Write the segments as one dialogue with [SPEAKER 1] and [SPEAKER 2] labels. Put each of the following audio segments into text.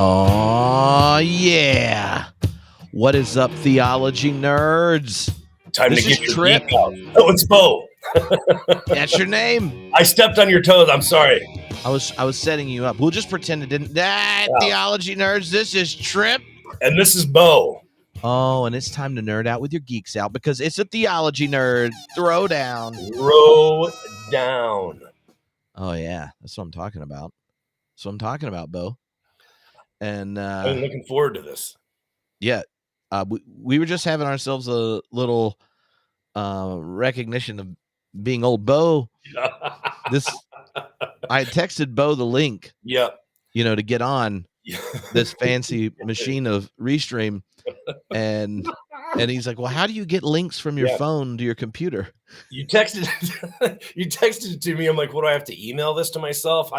[SPEAKER 1] Oh, yeah. What is up, Theology nerds?
[SPEAKER 2] Time
[SPEAKER 1] This
[SPEAKER 2] to get
[SPEAKER 1] is
[SPEAKER 2] your
[SPEAKER 1] Tripp.
[SPEAKER 2] geek out. Oh, it's Bo.
[SPEAKER 1] That's your name.
[SPEAKER 2] I stepped on your toes. I'm sorry.
[SPEAKER 1] I was setting you up. We'll just pretend it didn't.
[SPEAKER 2] Wow.
[SPEAKER 1] Theology nerds, this is Tripp.
[SPEAKER 2] And this is Bo.
[SPEAKER 1] Oh, and it's time to nerd out with your geeks out because it's a Theology nerd throwdown.
[SPEAKER 2] Throw down.
[SPEAKER 1] Oh, yeah. That's what I'm talking about. That's what I'm talking about, Bo. And
[SPEAKER 2] I'm looking forward to this.
[SPEAKER 1] Yeah. We were just having ourselves a little recognition of being old. Bo. I texted Bo the link.
[SPEAKER 2] Yep.
[SPEAKER 1] To get on this fancy machine of Restream, and he's like, "Well, how do you get links from your phone to your computer?"
[SPEAKER 2] You texted it to me. I'm like, "What do I have to email this to myself?"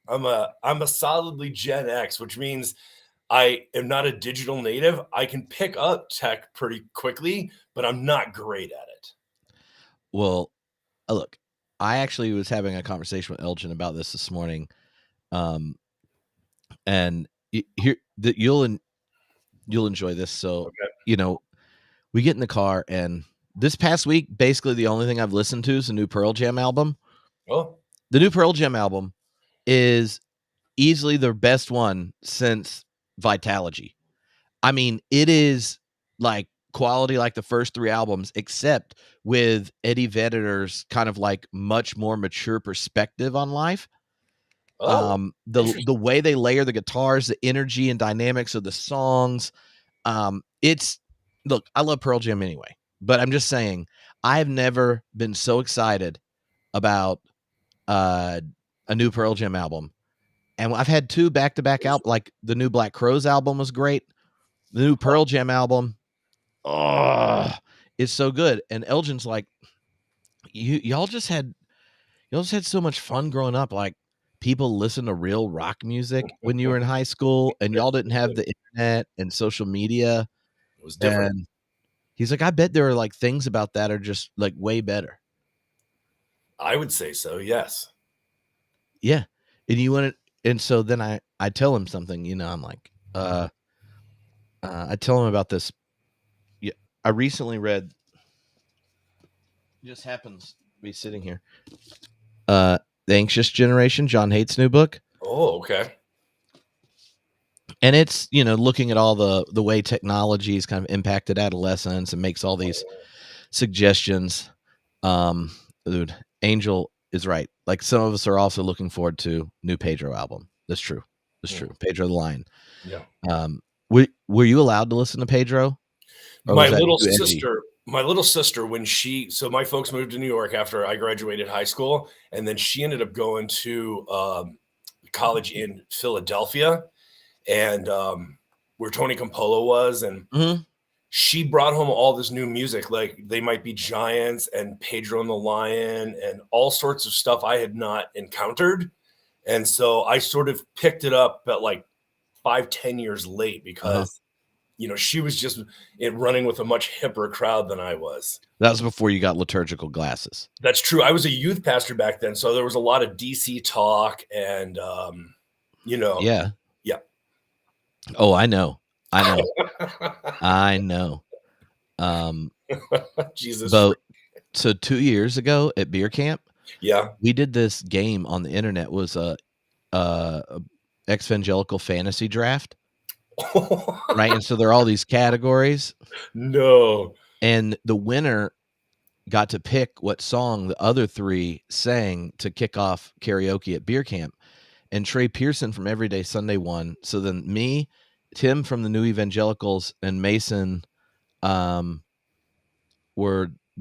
[SPEAKER 2] I'm a solidly Gen X, which means I am not a digital native. I can pick up tech pretty quickly, but I'm not great at it.
[SPEAKER 1] Well, look, I actually was having a conversation with Elgin about this morning, and here that you'll enjoy this. So, we get in the car, and this past week, basically the only thing I've listened to is the new Pearl Jam album.
[SPEAKER 2] Oh,
[SPEAKER 1] the new Pearl Jam album is easily the best one since Vitalogy. I mean, it is like quality like the first three albums, except with Eddie Vedder's kind of like much more mature perspective on life. The way they layer the guitars, the energy and dynamics of the songs. Look, I love Pearl Jam anyway, but I'm just saying I have never been so excited about a new Pearl Jam album. And I've had two back-to-back albums. Like the new Black Crowes album was great. The new Pearl Jam album, it's so good. And Elgin's like, y'all just had so much fun growing up. Like, people listen to real rock music when you were in high school, and y'all didn't have the internet and social media.
[SPEAKER 2] It was different.
[SPEAKER 1] And he's like, I bet there are like things about that are just like way better.
[SPEAKER 2] I would say so. Yes.
[SPEAKER 1] Yeah. And you want to, and so then I tell him something, I'm like, I tell him about this. Yeah. I recently read, just happens to be sitting here. The Anxious Generation, John Haidt's new book.
[SPEAKER 2] Oh, okay.
[SPEAKER 1] And it's, looking at all the way technology's kind of impacted adolescence and makes all these suggestions. Dude, Angel is right. Like, some of us are also looking forward to new Pedro album. That's true. Pedro the Lion.
[SPEAKER 2] Yeah.
[SPEAKER 1] Were you allowed to listen to Pedro?
[SPEAKER 2] My little sister, when so my folks moved to New York after I graduated high school, and then she ended up going to college in Philadelphia, and where Tony Campolo was, and she brought home all this new music, like They Might Be Giants and Pedro and the Lion and all sorts of stuff I had not encountered. And so I sort of picked it up at like 5-10 years late because, she was just running with a much hipper crowd than I was.
[SPEAKER 1] That was before you got liturgical glasses.
[SPEAKER 2] That's true. I was a youth pastor back then. So there was a lot of DC talk and,
[SPEAKER 1] Yeah.
[SPEAKER 2] Yeah.
[SPEAKER 1] Oh, I know. I know.
[SPEAKER 2] Jesus.
[SPEAKER 1] So 2 years ago at beer camp, we did this game on the internet. It was a evangelical fantasy draft, right? And so there are all these categories.
[SPEAKER 2] No.
[SPEAKER 1] And the winner got to pick what song the other three sang to kick off karaoke at beer camp. And Trey Pearson from Everyday Sunday won. So then me, Tim from the New Evangelicals, and Mason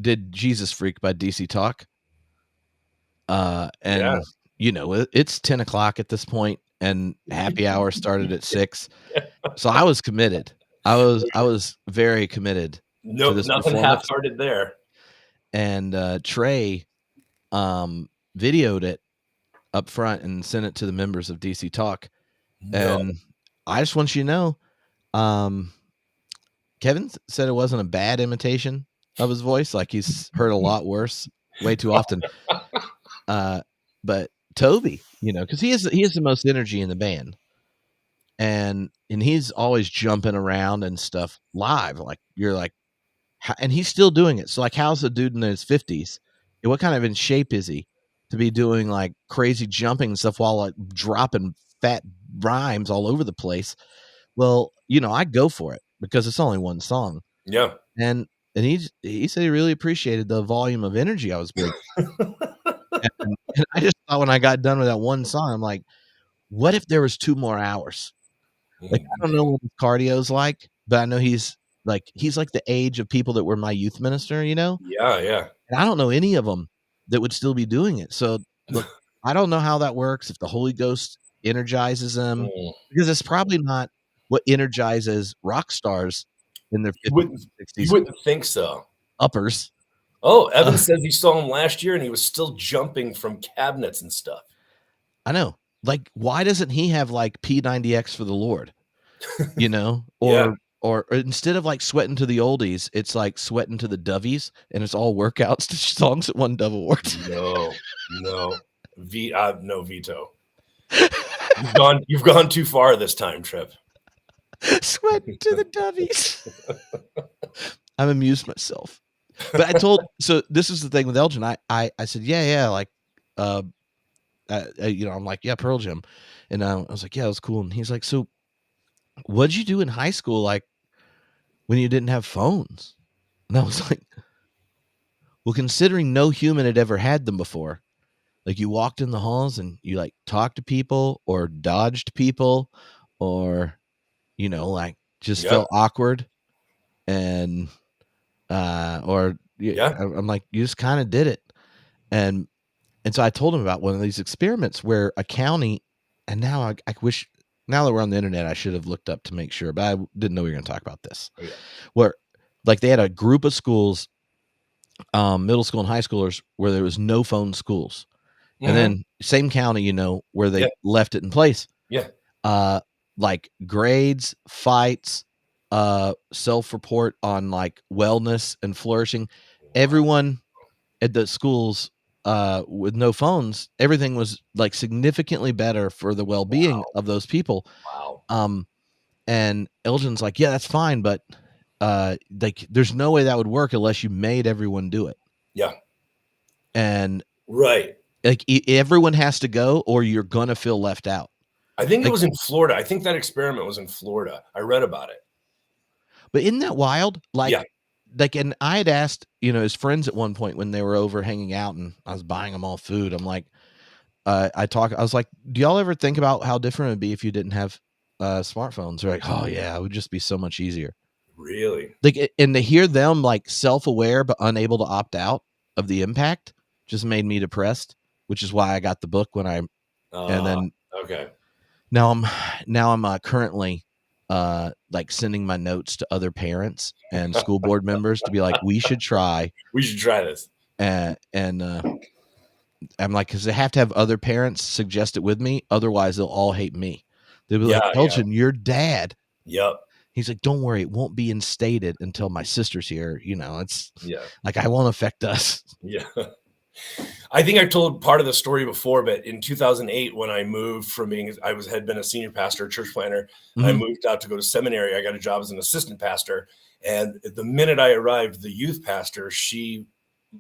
[SPEAKER 1] did Jesus Freak by DC Talk. And it's 10 o'clock at this point, and happy hour started at 6. So I was committed. I was very committed to
[SPEAKER 2] Nope,
[SPEAKER 1] this
[SPEAKER 2] nothing
[SPEAKER 1] performance.
[SPEAKER 2] half-hearted there.
[SPEAKER 1] And Trey videoed it up front and sent it to the members of DC Talk.
[SPEAKER 2] No.
[SPEAKER 1] And I just want you to know, Kevin said it wasn't a bad imitation of his voice. Like, he's heard a lot worse way too often. But Toby, because he has the most energy in the band, and he's always jumping around and stuff live. Like, you're like, and he's still doing it. So, like, how's a dude in his 50s? What kind of in shape is he to be doing like crazy jumping stuff while like dropping fat rhymes all over the place? Well, I go for it because it's only one song.
[SPEAKER 2] Yeah.
[SPEAKER 1] And he said he really appreciated the volume of energy I was bringing. and I just thought, when I got done with that one song, I'm like, what if there was 2 more hours? Like, I don't know what his cardio's like, but I know he's like the age of people that were my youth minister,
[SPEAKER 2] Yeah, yeah.
[SPEAKER 1] And I don't know any of them that would still be doing it. So, look, I don't know how that works, if the Holy Ghost energizes them, because it's probably not what energizes rock stars in their 50s, 60s.
[SPEAKER 2] You wouldn't think so.
[SPEAKER 1] Uppers.
[SPEAKER 2] Oh, Evan says he saw him last year and he was still jumping from cabinets and stuff.
[SPEAKER 1] I know. Like, why doesn't he have like P90X for the Lord?
[SPEAKER 2] Yeah.
[SPEAKER 1] Or instead of like sweating to the oldies, it's like sweating to the dovies, and it's all workouts to songs that won Dove Awards.
[SPEAKER 2] No veto. You've gone too far this time, Tripp.
[SPEAKER 1] Sweating to the dovies. I'm amused myself. But so this is the thing with Elgin. I said, yeah, like, I'm like, yeah, Pearl Jam. And I was like, yeah, it was cool. And he's like, so what'd you do in high school, like, when you didn't have phones? And I was like, well, considering no human had ever had them before, like, you walked in the halls and you like talked to people or dodged people or, like, just felt awkward. And, I'm like, you just kind of did it. And so I told him about one of these experiments where a county, and now I wish, now that we're on the internet, I should have looked up to make sure, but I didn't know we were going to talk about this.
[SPEAKER 2] Oh, yeah.
[SPEAKER 1] Where, like, they had a group of schools, middle school and high schoolers, where there was no phone schools. And then same county, where they left it in place.
[SPEAKER 2] Yeah.
[SPEAKER 1] Like, grades, fights, self-report on like wellness and flourishing. Wow. Everyone at the schools with no phones, everything was like significantly better for the well-being of those people.
[SPEAKER 2] Wow.
[SPEAKER 1] And Elgin's like, yeah, that's fine, but like, there's no way that would work unless you made everyone do it.
[SPEAKER 2] Yeah.
[SPEAKER 1] And
[SPEAKER 2] right.
[SPEAKER 1] Like, everyone has to go, or you're gonna feel left out.
[SPEAKER 2] I think it was in Florida. I think that experiment was in Florida. I read about it.
[SPEAKER 1] But isn't that wild? Like, and I had asked, his friends at one point when they were over hanging out, and I was buying them all food. I'm like, I was like, do y'all ever think about how different it'd be if you didn't have smartphones? They're like, oh yeah, it would just be so much easier.
[SPEAKER 2] Really?
[SPEAKER 1] Like, and to hear them like self-aware but unable to opt out of the impact just made me depressed, which is why I got the book when and then now I'm currently like sending my notes to other parents and school board members to be like, we should try
[SPEAKER 2] this.
[SPEAKER 1] And I'm like, because they have to have other parents suggest it with me, otherwise they'll all hate me. They'll be like, Elgin, your dad.
[SPEAKER 2] Yep.
[SPEAKER 1] He's like, don't worry, it won't be instated until my sister's here. It's like, I won't affect us.
[SPEAKER 2] Yeah. I think I told part of the story before, but in 2008, when I moved from had been a senior pastor, church planner, I moved out to go to seminary. I got a job as an assistant pastor. And the minute I arrived, the youth pastor, she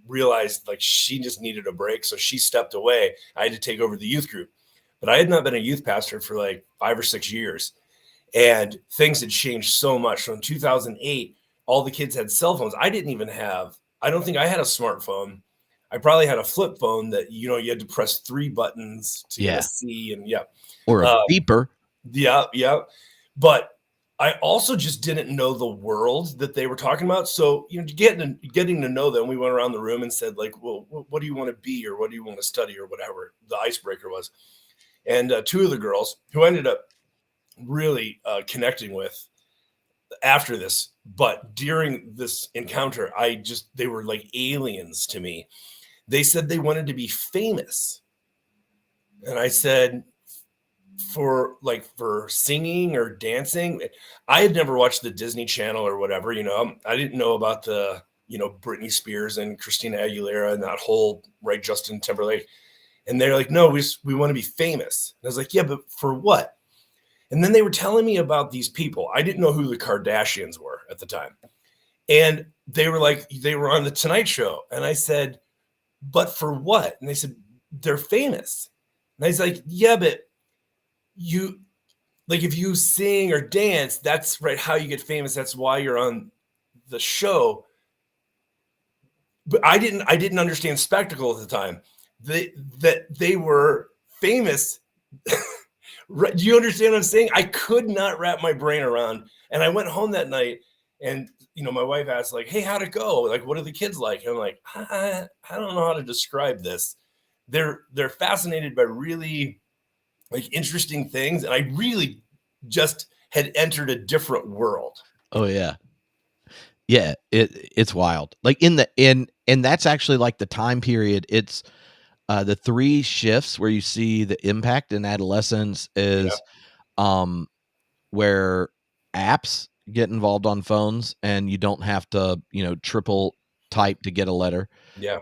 [SPEAKER 2] realized like she just needed a break. So she stepped away. I had to take over the youth group, but I had not been a youth pastor for like 5 or 6 years. And things had changed so much. So in 2008, all the kids had cell phones. I don't think I had a smartphone. I probably had a flip phone that, you had to press 3 buttons to get a C, and
[SPEAKER 1] or a beeper.
[SPEAKER 2] Yeah. But I also just didn't know the world that they were talking about. So, getting to know them, we went around the room and said, like, well, what do you want to be, or what do you want to study, or whatever the icebreaker was. And two of the girls who I ended up really connecting with after this, but during this encounter, they were like aliens to me. They said they wanted to be famous. And I said, for singing or dancing. I had never watched the Disney Channel or whatever, I didn't know about the, Britney Spears and Christina Aguilera and that whole, right, Justin Timberlake. And they're like, no, we want to be famous. And I was like, yeah, but for what? And then they were telling me about these people. I didn't know who the Kardashians were at the time. And they were like, they were on the Tonight Show. And I said, but for what? And they said, they're famous. And I was like, yeah, but if you sing or dance, that's right, how you get famous. That's why you're on the show. But I didn't understand spectacle at the time. That they were famous. Do you understand what I'm saying? I could not wrap my brain around. And I went home that night, and my wife asked, like, hey, how'd it go? Like, what are the kids like? And I'm like, I don't know how to describe this. They're fascinated by really like interesting things, and I really just had entered a different world.
[SPEAKER 1] Oh yeah. Yeah, it's wild. Like and that's actually like the time period. It's the 3 shifts where you see the impact in adolescence is where apps get involved on phones, and you don't have to, triple type to get a letter.
[SPEAKER 2] Yeah.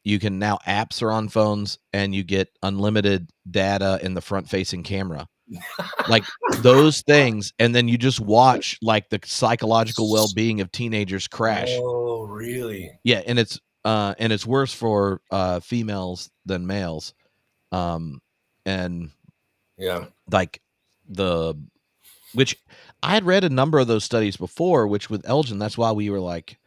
[SPEAKER 1] You can now, apps are on phones, and you get unlimited data in the front-facing camera. Like those things, and then you just watch like the psychological well-being of teenagers crash.
[SPEAKER 2] Oh, really?
[SPEAKER 1] Yeah, and it's worse for females than males. And
[SPEAKER 2] yeah,
[SPEAKER 1] like which I had read a number of those studies before, which with Elgin, that's why we were like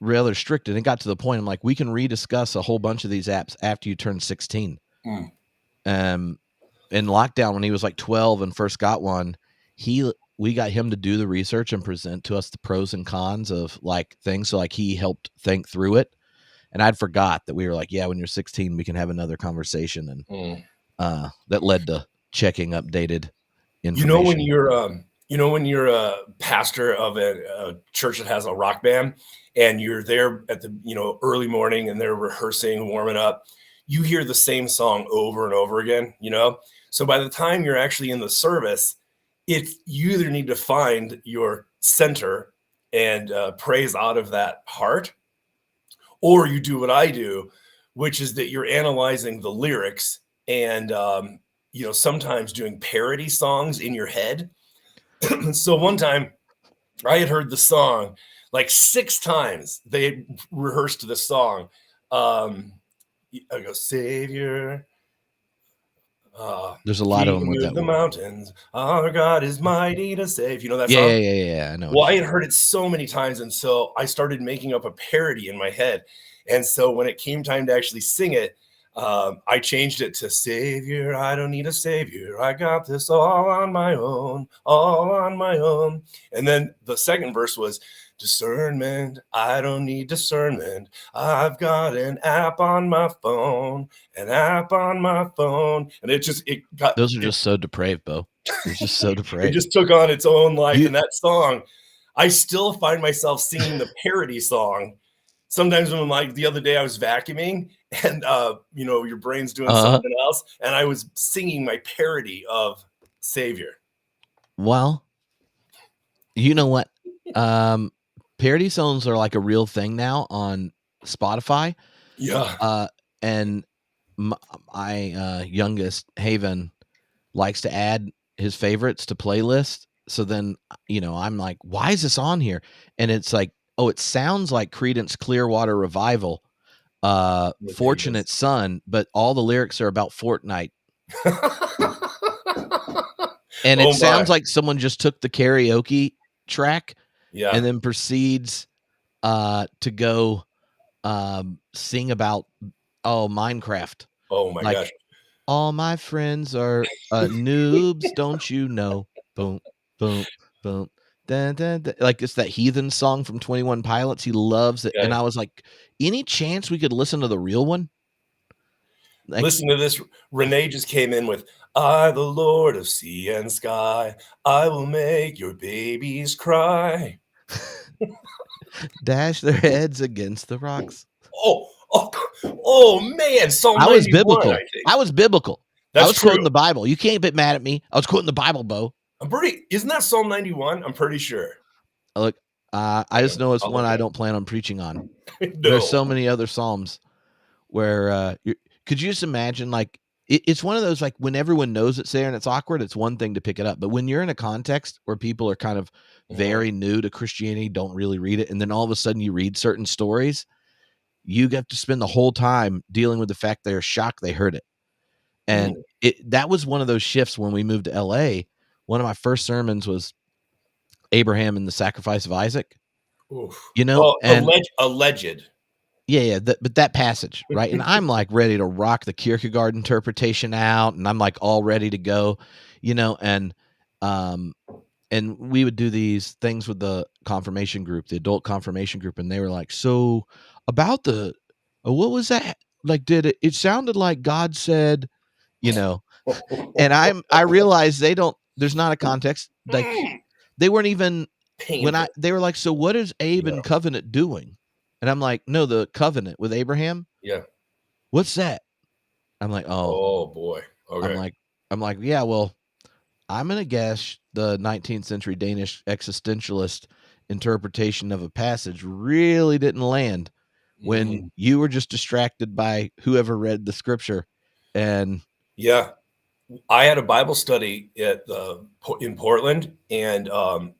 [SPEAKER 1] rather strict. And it got to the point I'm like, we can rediscuss a whole bunch of these apps after you turn 16. In lockdown, when he was like 12 and first got one, we got him to do the research and present to us the pros and cons of like things. So like he helped think through it. And I'd forgot that we were like, yeah, when you're 16, we can have another conversation. And that led to checking updated information.
[SPEAKER 2] When you're a pastor of a church that has a rock band, and you're there at the, early morning, and they're rehearsing, warming up, you hear the same song over and over again, So by the time you're actually in the service, you either need to find your center and praise out of that heart, or you do what I do, which is that you're analyzing the lyrics and, sometimes doing parody songs in your head. So one time I had heard the song like 6 times. They had rehearsed the song. I go, Savior.
[SPEAKER 1] There's a lot of them with that.
[SPEAKER 2] The mountains, our God is mighty to save. You know that
[SPEAKER 1] song?
[SPEAKER 2] Yeah,
[SPEAKER 1] I know.
[SPEAKER 2] Well, I had heard it so many times, and so I started making up a parody in my head. And so when it came time to actually sing it, I changed it to Savior, I don't need a savior. I got this all on my own, all on my own. And then the second verse was discernment. I don't need discernment. I've got an app on my phone, an app on my phone. And
[SPEAKER 1] those are just so depraved, Bo. It's just so depraved.
[SPEAKER 2] It just took on its own life. And that song, I still find myself singing the parody song. Sometimes when, like, the other day I was vacuuming and, your brain's doing something else, and I was singing my parody of Savior.
[SPEAKER 1] Well, you know what? Parody songs are like a real thing now on Spotify.
[SPEAKER 2] Yeah.
[SPEAKER 1] And my youngest, Haven, likes to add his favorites to playlists. So then, I'm like, why is this on here? And it's like, oh, it sounds like Creedence Clearwater Revival, Fortunate Son, but all the lyrics are about Fortnite. And it sounds like someone just took the karaoke track and then proceeds to go sing about Minecraft.
[SPEAKER 2] Oh my gosh.
[SPEAKER 1] All my friends are noobs, don't you know? Boom, boom. Boom. Dun, dun, dun. Like it's that Heathen song from 21 Pilots. He loves it.
[SPEAKER 2] Okay.
[SPEAKER 1] And I was like, any chance we could listen to the real one? Like,
[SPEAKER 2] listen to this. Renee just came in with, I, the Lord of sea and sky, I will make your babies cry.
[SPEAKER 1] dash their heads against the rocks.
[SPEAKER 2] Oh man, Psalm 91,
[SPEAKER 1] I was biblical.
[SPEAKER 2] I think.
[SPEAKER 1] I was biblical.
[SPEAKER 2] That's
[SPEAKER 1] I was
[SPEAKER 2] true.
[SPEAKER 1] quoting the Bible. You can't get mad at me. I was quoting the Bible, Bo.
[SPEAKER 2] Isn't that Psalm 91? I'm pretty sure.
[SPEAKER 1] Look, I just know it's one I don't plan on preaching on.
[SPEAKER 2] No.
[SPEAKER 1] There's so many other Psalms where could you just imagine, like, it's one of those, like, when everyone knows it's there and it's awkward, it's one thing to pick it up. But when you're in a context where people are kind of very new to Christianity, don't really read it, and then all of a sudden you read certain stories, you have to spend the whole time dealing with the fact they're shocked they heard it. And that was one of those shifts when we moved to LA. One of my first sermons was Abraham and the sacrifice of Isaac.
[SPEAKER 2] Oof.
[SPEAKER 1] You know, and
[SPEAKER 2] alleged.
[SPEAKER 1] Yeah, but that passage, right? And I'm like ready to rock the Kierkegaard interpretation out, and I'm like all ready to go, you know, and we would do these things with the confirmation group, the adult confirmation group, and they were like, so about what was that? Like, it sounded like God said, you know, and I realized there's not a context. Like, they weren't even, they were like, so what is Abe and covenant doing? And I'm like, no, the covenant with Abraham.
[SPEAKER 2] Yeah.
[SPEAKER 1] What's that? I'm like,
[SPEAKER 2] oh boy. Okay.
[SPEAKER 1] I'm like, yeah, well, I'm going to guess the 19th century Danish existentialist interpretation of a passage really didn't land when you were just distracted by whoever read the scripture. And
[SPEAKER 2] yeah, I had a Bible study in Portland, and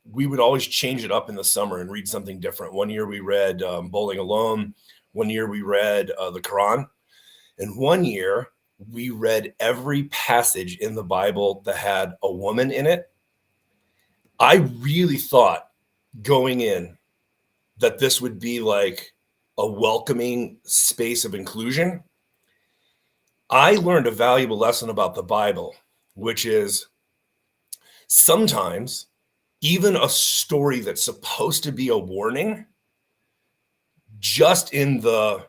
[SPEAKER 2] we would always change it up in the summer and read something different. One year we read Bowling Alone. One year we read the Quran. And one year we read every passage in the Bible that had a woman in it. I really thought going in that this would be like a welcoming space of inclusion. I learned a valuable lesson about the Bible, which is sometimes even a story that's supposed to be a warning, just in the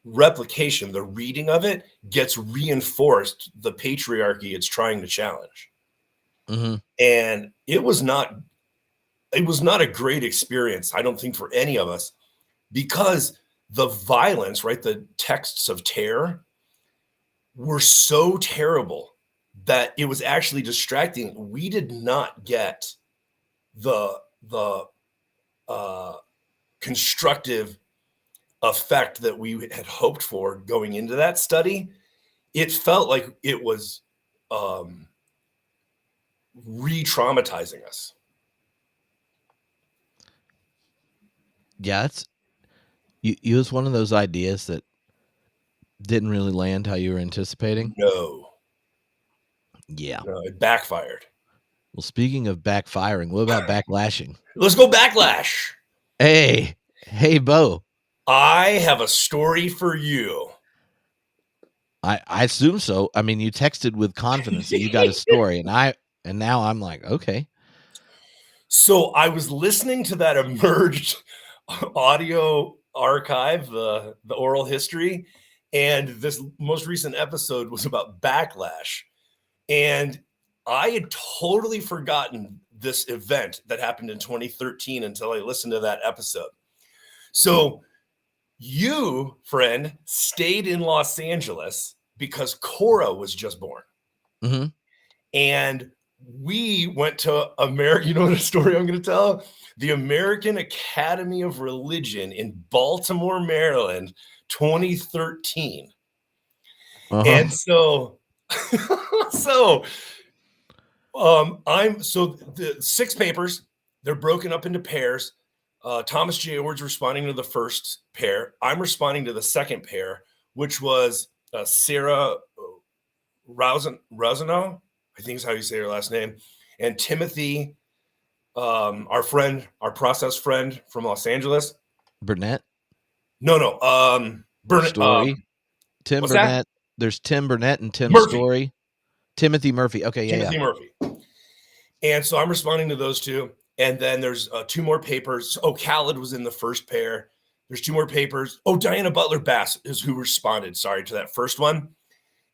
[SPEAKER 2] replication, the reading of it gets reinforced the patriarchy it's trying to challenge. And it was not a great experience, I don't think, for any of us, because the violence, right, the texts of terror were so terrible that it was actually distracting. We did not get the constructive effect that we had hoped for going into that study. It felt like it was re-traumatizing us.
[SPEAKER 1] Yeah, it was one of those ideas that didn't really land how you were anticipating.
[SPEAKER 2] No.
[SPEAKER 1] Yeah.
[SPEAKER 2] No, it backfired.
[SPEAKER 1] Well, speaking of backfiring, what about backlashing?
[SPEAKER 2] Let's go backlash.
[SPEAKER 1] Hey, Bo.
[SPEAKER 2] I have a story for you.
[SPEAKER 1] I assume so. I mean, you texted with confidence that you got a story, and now I'm like, okay.
[SPEAKER 2] So I was listening to that emerged audio archive, the oral history, and this most recent episode was about Backlash. And I had totally forgotten this event that happened in 2013 until I listened to that episode. So you, friend, stayed in Los Angeles because Cora was just born. And we went to America. You know the story I'm going to tell? The American Academy of Religion in Baltimore, Maryland, 2013. And so the 6 papers, they're broken up into pairs. Thomas J. Ord's responding to the first pair. I'm responding to the second pair, which was Sarah Rosano, I think is how you say her last name, and Timothy, our process friend from Los Angeles.
[SPEAKER 1] Burnett?
[SPEAKER 2] No. Burnett.
[SPEAKER 1] Story. Tim Burnett. That? There's Tim Burnett and Tim Murphy. Story. Timothy Murphy. Okay,
[SPEAKER 2] Timothy Murphy. And so I'm responding to those two. And then there's 2 more papers. Oh, Khaled was in the first pair. There's 2 more papers. Oh, Diana Butler Bass is who responded, sorry, to that first one.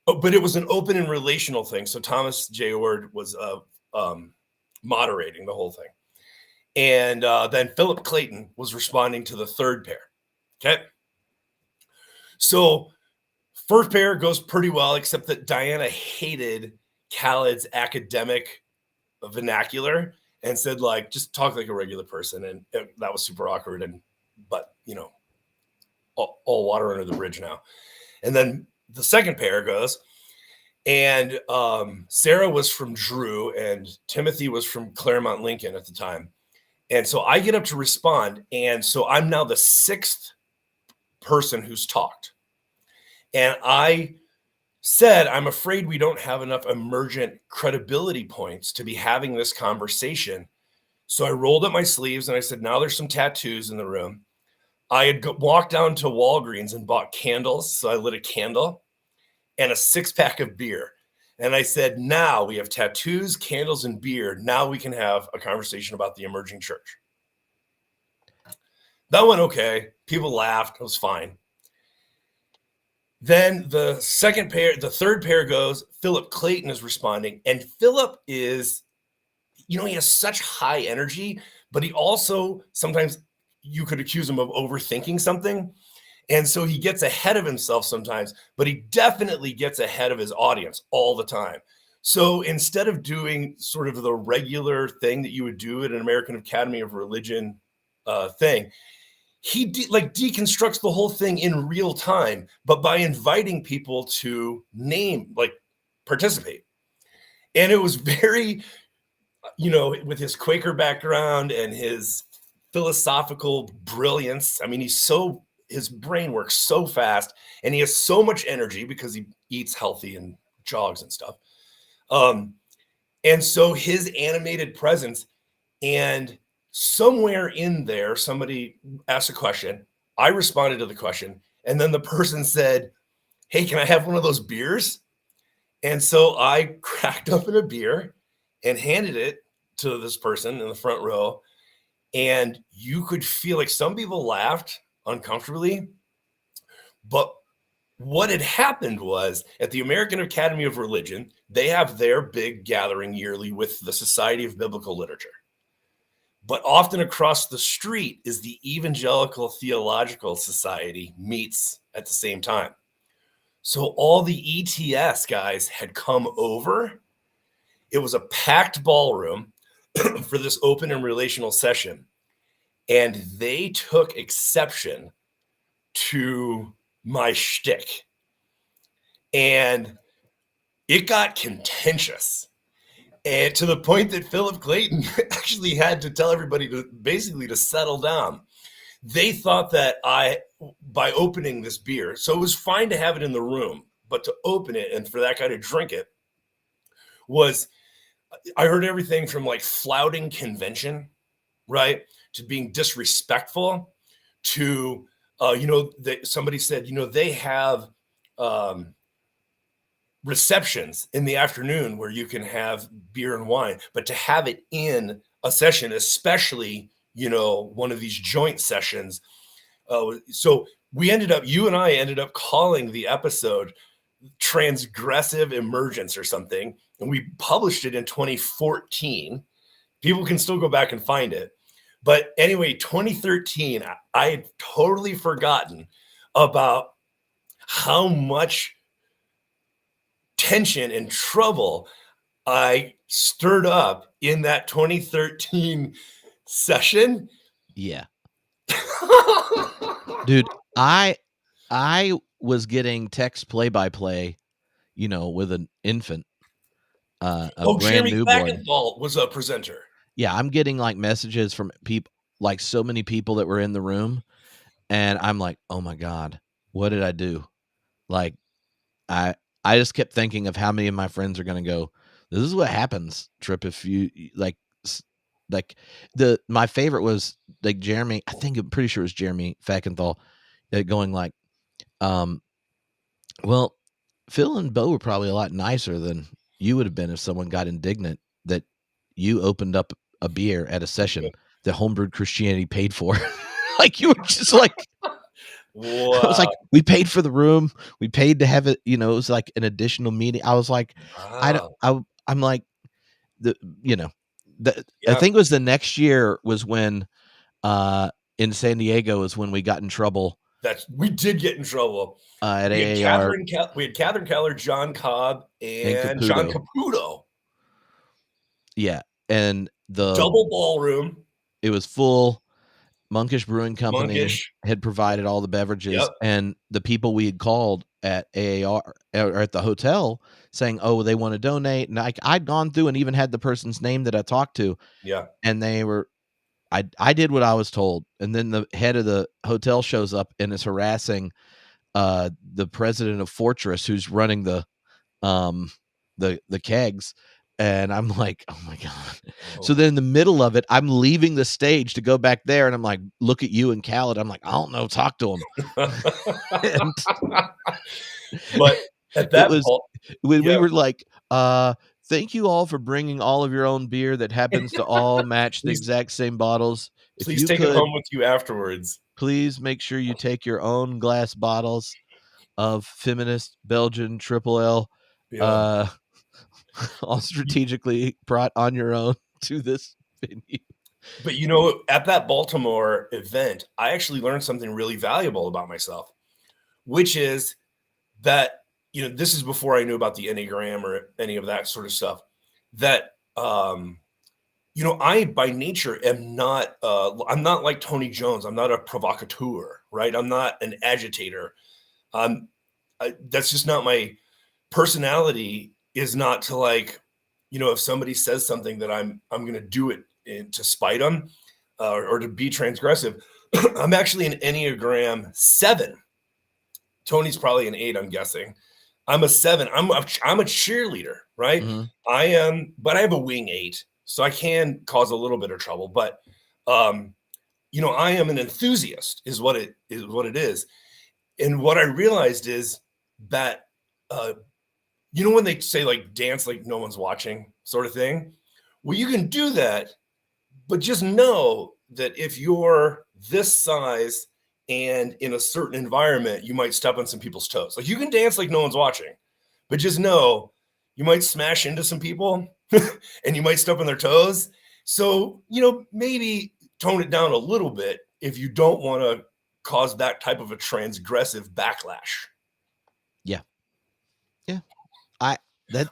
[SPEAKER 2] Oh, but it was an open and relational thing. So Thomas J. Ord was moderating the whole thing. And then Philip Clayton was responding to the third pair. Okay. So first pair goes pretty well, except that Diana hated Khaled's academic vernacular and said, like, just talk like a regular person. And that was super awkward. But, you know, all water under the bridge now. And then the second pair goes, and Sarah was from Drew and Timothy was from Claremont Lincoln at the time. And so I get up to respond. And so I'm now the 6th person who's talked. And I said, I'm afraid we don't have enough emergent credibility points to be having this conversation. So I rolled up my sleeves and I said, now there's some tattoos in the room. I had walked down to Walgreens and bought candles. So I lit a candle and a 6-pack of beer. And I said, now we have tattoos, candles, and beer. Now we can have a conversation about the emerging church. That went okay. People laughed. It was fine. Then the third pair goes, Philip Clayton is responding. And Philip is, he has such high energy, but he also, sometimes you could accuse him of overthinking something. And so he gets ahead of himself sometimes, but he definitely gets ahead of his audience all the time. So instead of doing sort of the regular thing that you would do at an American Academy of Religion thing, he deconstructs the whole thing in real time, but by inviting people to participate. And it was very, with his Quaker background and his philosophical brilliance. I mean, his brain works so fast and he has so much energy because he eats healthy and jogs and stuff. And so his animated presence, and somewhere in there, somebody asked a question. I responded to the question. And then the person said, hey, can I have one of those beers? And so I cracked open a beer and handed it to this person in the front row. And you could feel like some people laughed uncomfortably. But what had happened was at the American Academy of Religion, they have their big gathering yearly with the Society of Biblical Literature. But often across the street is the Evangelical Theological Society meets at the same time. So all the ETS guys had come over. It was a packed ballroom for this open and relational session. And they took exception to my shtick. And it got contentious. And to the point that Philip Clayton actually had to tell everybody to settle down. They thought that by opening this beer, so it was fine to have it in the room, but to open it and for that guy to drink it I heard everything from like flouting convention, right, to being disrespectful, to, somebody said, they have receptions in the afternoon where you can have beer and wine, but to have it in a session, especially, one of these joint sessions. So you and I ended up calling the episode Transgressive Emergence or something. And we published it in 2014. People can still go back and find it. But anyway, 2013, I had totally forgotten about how much tension and trouble I stirred up in that 2013 session.
[SPEAKER 1] Yeah. Dude, I was getting text play-by-play, with an infant, a brand
[SPEAKER 2] Jeremy
[SPEAKER 1] newborn.
[SPEAKER 2] Fackenthal was a presenter.
[SPEAKER 1] Yeah, I'm getting like messages from people, like so many people that were in the room, and I'm like, oh my God, what did I do? Like, I just kept thinking of how many of my friends are going to go, this is what happens, Tripp, if you my favorite was like Jeremy, I'm pretty sure it was Jeremy Fackenthal, going like, well, Phil and Bo were probably a lot nicer than you would have been if someone got indignant that, you opened up a beer at a session that Homebrewed Christianity paid for. Like, you were just like,
[SPEAKER 2] wow.
[SPEAKER 1] I was like, we paid for the room. We paid to have it. You know, it was like an additional meeting. I was like,
[SPEAKER 2] Wow.
[SPEAKER 1] I'm like, I
[SPEAKER 2] Yeah.
[SPEAKER 1] think it was the next year was when, in San Diego is when we got in trouble.
[SPEAKER 2] We did get in trouble.
[SPEAKER 1] At
[SPEAKER 2] We had
[SPEAKER 1] AAR.
[SPEAKER 2] we had Catherine Keller, John Cobb, and John Caputo.
[SPEAKER 1] Yeah. And the
[SPEAKER 2] double ballroom.
[SPEAKER 1] It was full. Monkish Brewing Company
[SPEAKER 2] Monkish
[SPEAKER 1] had provided all the beverages,
[SPEAKER 2] Yep.
[SPEAKER 1] and the people we had called at AAR or at the hotel saying, "Oh, they want to donate," and I'd gone through and even had the person's name that I talked to.
[SPEAKER 2] Yeah.
[SPEAKER 1] And they were, I did what I was told, and then the head of the hotel shows up and is harassing the president of Fortress, who's running the kegs. And I'm like, oh my God. Oh. So then in the middle of it, I'm leaving the stage to go back there. And I'm like, look at you and Khaled. I'm like, I don't know, talk to him.
[SPEAKER 2] But at that point,
[SPEAKER 1] when we were like, thank you all for bringing all of your own beer that happens to all match the exact same bottles.
[SPEAKER 2] Please take it home with you afterwards.
[SPEAKER 1] Please make sure you take your own glass bottles of Feminist Belgian Triple L. Yeah. All strategically brought on your own to this venue.
[SPEAKER 2] But you know, at that Baltimore event, I actually learned something really valuable about myself, which is that, you know, this is before I knew about the Enneagram or any of that sort of stuff, that, you know, I by nature am not, I'm not like Tony Jones. I'm not a provocateur, right? I'm not an agitator. That's just not my personality. Is not to, like, you know, if somebody says something that I'm going to do it to spite them or to be transgressive. I'm actually an Enneagram 7. Tony's probably an 8, I'm guessing. I'm a 7. I'm a cheerleader, right? Mm-hmm. I am, but I have a wing 8, so I can cause a little bit of trouble. But you know, I am an enthusiast, is what it is. And what I realized is that you know, when they say like dance like no one's watching sort of thing, well, you can do that, but just know that if you're this size and in a certain environment, you might step on some people's toes. Like, you can dance like no one's watching, but just know you might smash into some people and you might step on their toes. So, you know, maybe tone it down a little bit if you don't want to cause that type of a transgressive backlash.
[SPEAKER 1] Yeah. Yeah.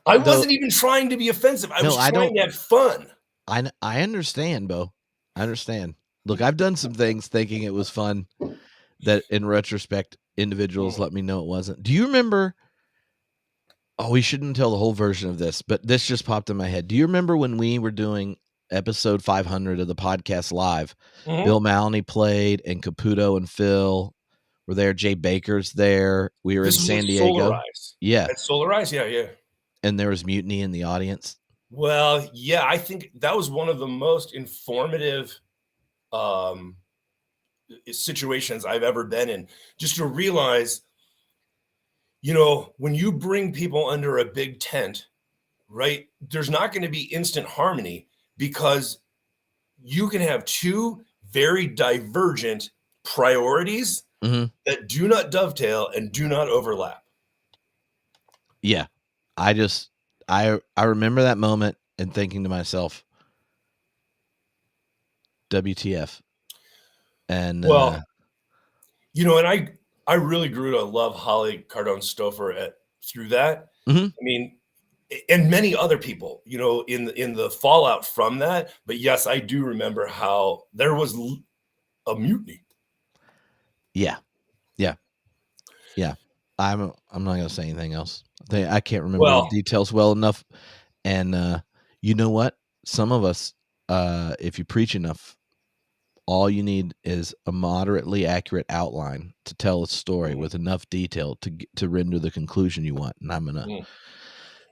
[SPEAKER 2] I wasn't even trying to be offensive. I was trying to have fun.
[SPEAKER 1] I understand, Bo. I understand. Look, I've done some things thinking it was fun that in retrospect, individuals let me know it wasn't. Do you remember? Oh, we shouldn't tell the whole version of this, but this just popped in my head. Do you remember when we were doing episode 500 of the podcast live? Mm-hmm. Bill Maloney played and Caputo and Phil were there. Jay Baker's there. We were in San Diego.
[SPEAKER 2] Solarize.
[SPEAKER 1] Yeah.
[SPEAKER 2] At Solarize, yeah.
[SPEAKER 1] And there was mutiny in the audience.
[SPEAKER 2] Well, yeah, I think that was one of the most informative situations I've ever been in. Just to realize, you know, when you bring people under a big tent, right, there's not going to be instant harmony because you can have two very divergent priorities that do not dovetail and do not overlap.
[SPEAKER 1] Yeah. I remember that moment and thinking to myself, WTF. And
[SPEAKER 2] well, you know, and I really grew to love Holly Cardone Stouffer through that. Mm-hmm. I mean, and many other people, you know, in the fallout from that. But yes, I do remember how there was a mutiny.
[SPEAKER 1] Yeah. I'm not going to say anything else. I can't remember the details well enough. And you know what? Some of us, if you preach enough, all you need is a moderately accurate outline to tell a story with enough detail to render the conclusion you want. And I'm going to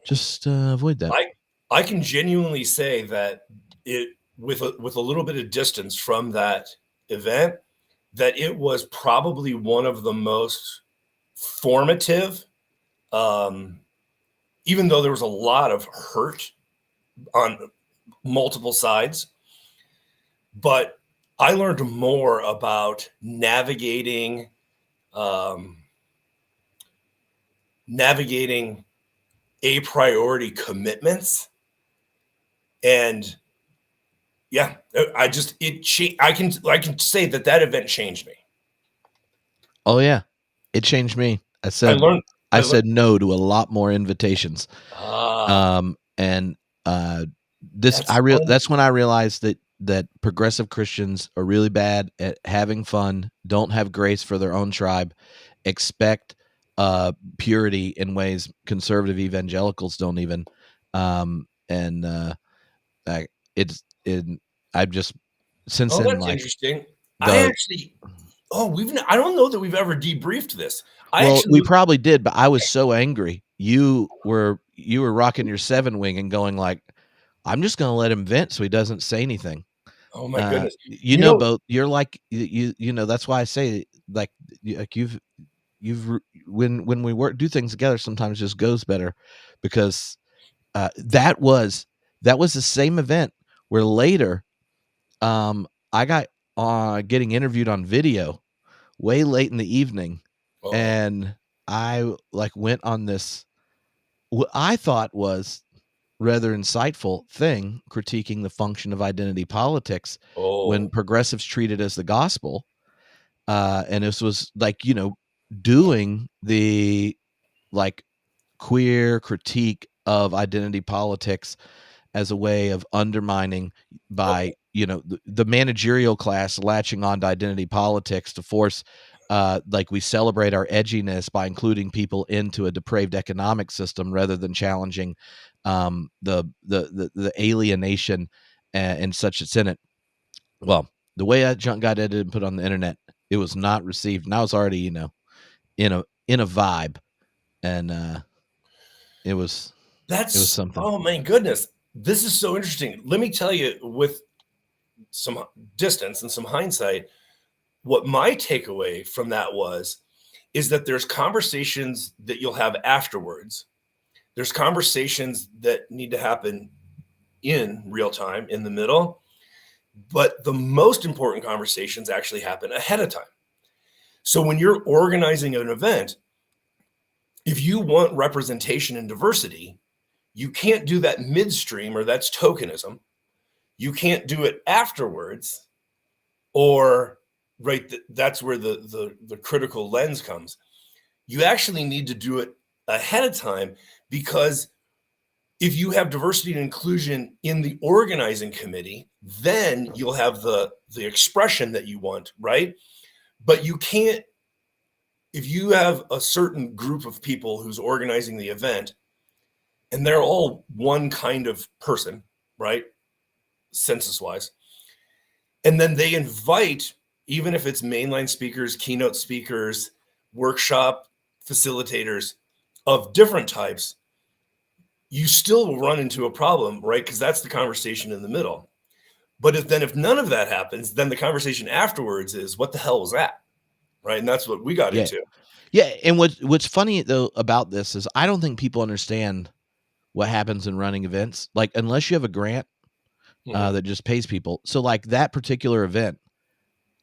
[SPEAKER 1] just avoid that.
[SPEAKER 2] I can genuinely say that it with a little bit of distance from that event, that it was probably one of the most formative, even though there was a lot of hurt on multiple sides, but I learned more about navigating a priority commitments. And yeah, I can say that event changed me.
[SPEAKER 1] Oh yeah, it changed me. I said no to a lot more invitations. And that's when I realized that progressive Christians are really bad at having fun, don't have grace for their own tribe, expect purity in ways conservative evangelicals don't even. I've just since then,
[SPEAKER 2] that's
[SPEAKER 1] like,
[SPEAKER 2] interesting. I don't know that we've ever debriefed this.
[SPEAKER 1] We probably did, but I was so angry. You were rocking your 7-wing and going like, I'm just going to let him vent so he doesn't say anything.
[SPEAKER 2] Oh my goodness.
[SPEAKER 1] Both you're like, that's why I say like you've when we do things together, sometimes it just goes better, because that was the same event where later I got getting interviewed on video way late in the evening. And I went on this, what I thought was rather insightful thing, critiquing the function of identity politics when progressives treat it as the gospel. And this was doing the queer critique of identity politics as a way of undermining by the managerial class latching on to identity politics to force we celebrate our edginess by including people into a depraved economic system rather than challenging the alienation and such that's in it. Well, the way that junk got edited and put on the internet, it was not received, and I was already in a vibe, and it was something.
[SPEAKER 2] Oh my goodness, this is so interesting. Let me tell you, with some distance and some hindsight, what my takeaway from that is that there's conversations that you'll have afterwards. There's conversations that need to happen in real time, in the middle, but the most important conversations actually happen ahead of time. So when you're organizing an event, if you want representation and diversity, you can't do that midstream, or that's tokenism. You can't do it afterwards, or that's where the critical lens comes. You actually need to do it ahead of time, because if you have diversity and inclusion in the organizing committee, then you'll have the expression that you want, right? But you can't, if you have a certain group of people who's organizing the event and they're all one kind of person, right, census wise, and then they invite, even if it's mainline speakers, keynote speakers, workshop facilitators of different types, you still will run into a problem, right? Because that's the conversation in the middle. But if none of that happens, then the conversation afterwards is, what the hell was that? Right. And that's what we got into.
[SPEAKER 1] Yeah. And what's funny though about this is I don't think people understand what happens in running events. Like, unless you have a grant that just pays people. So like that particular event,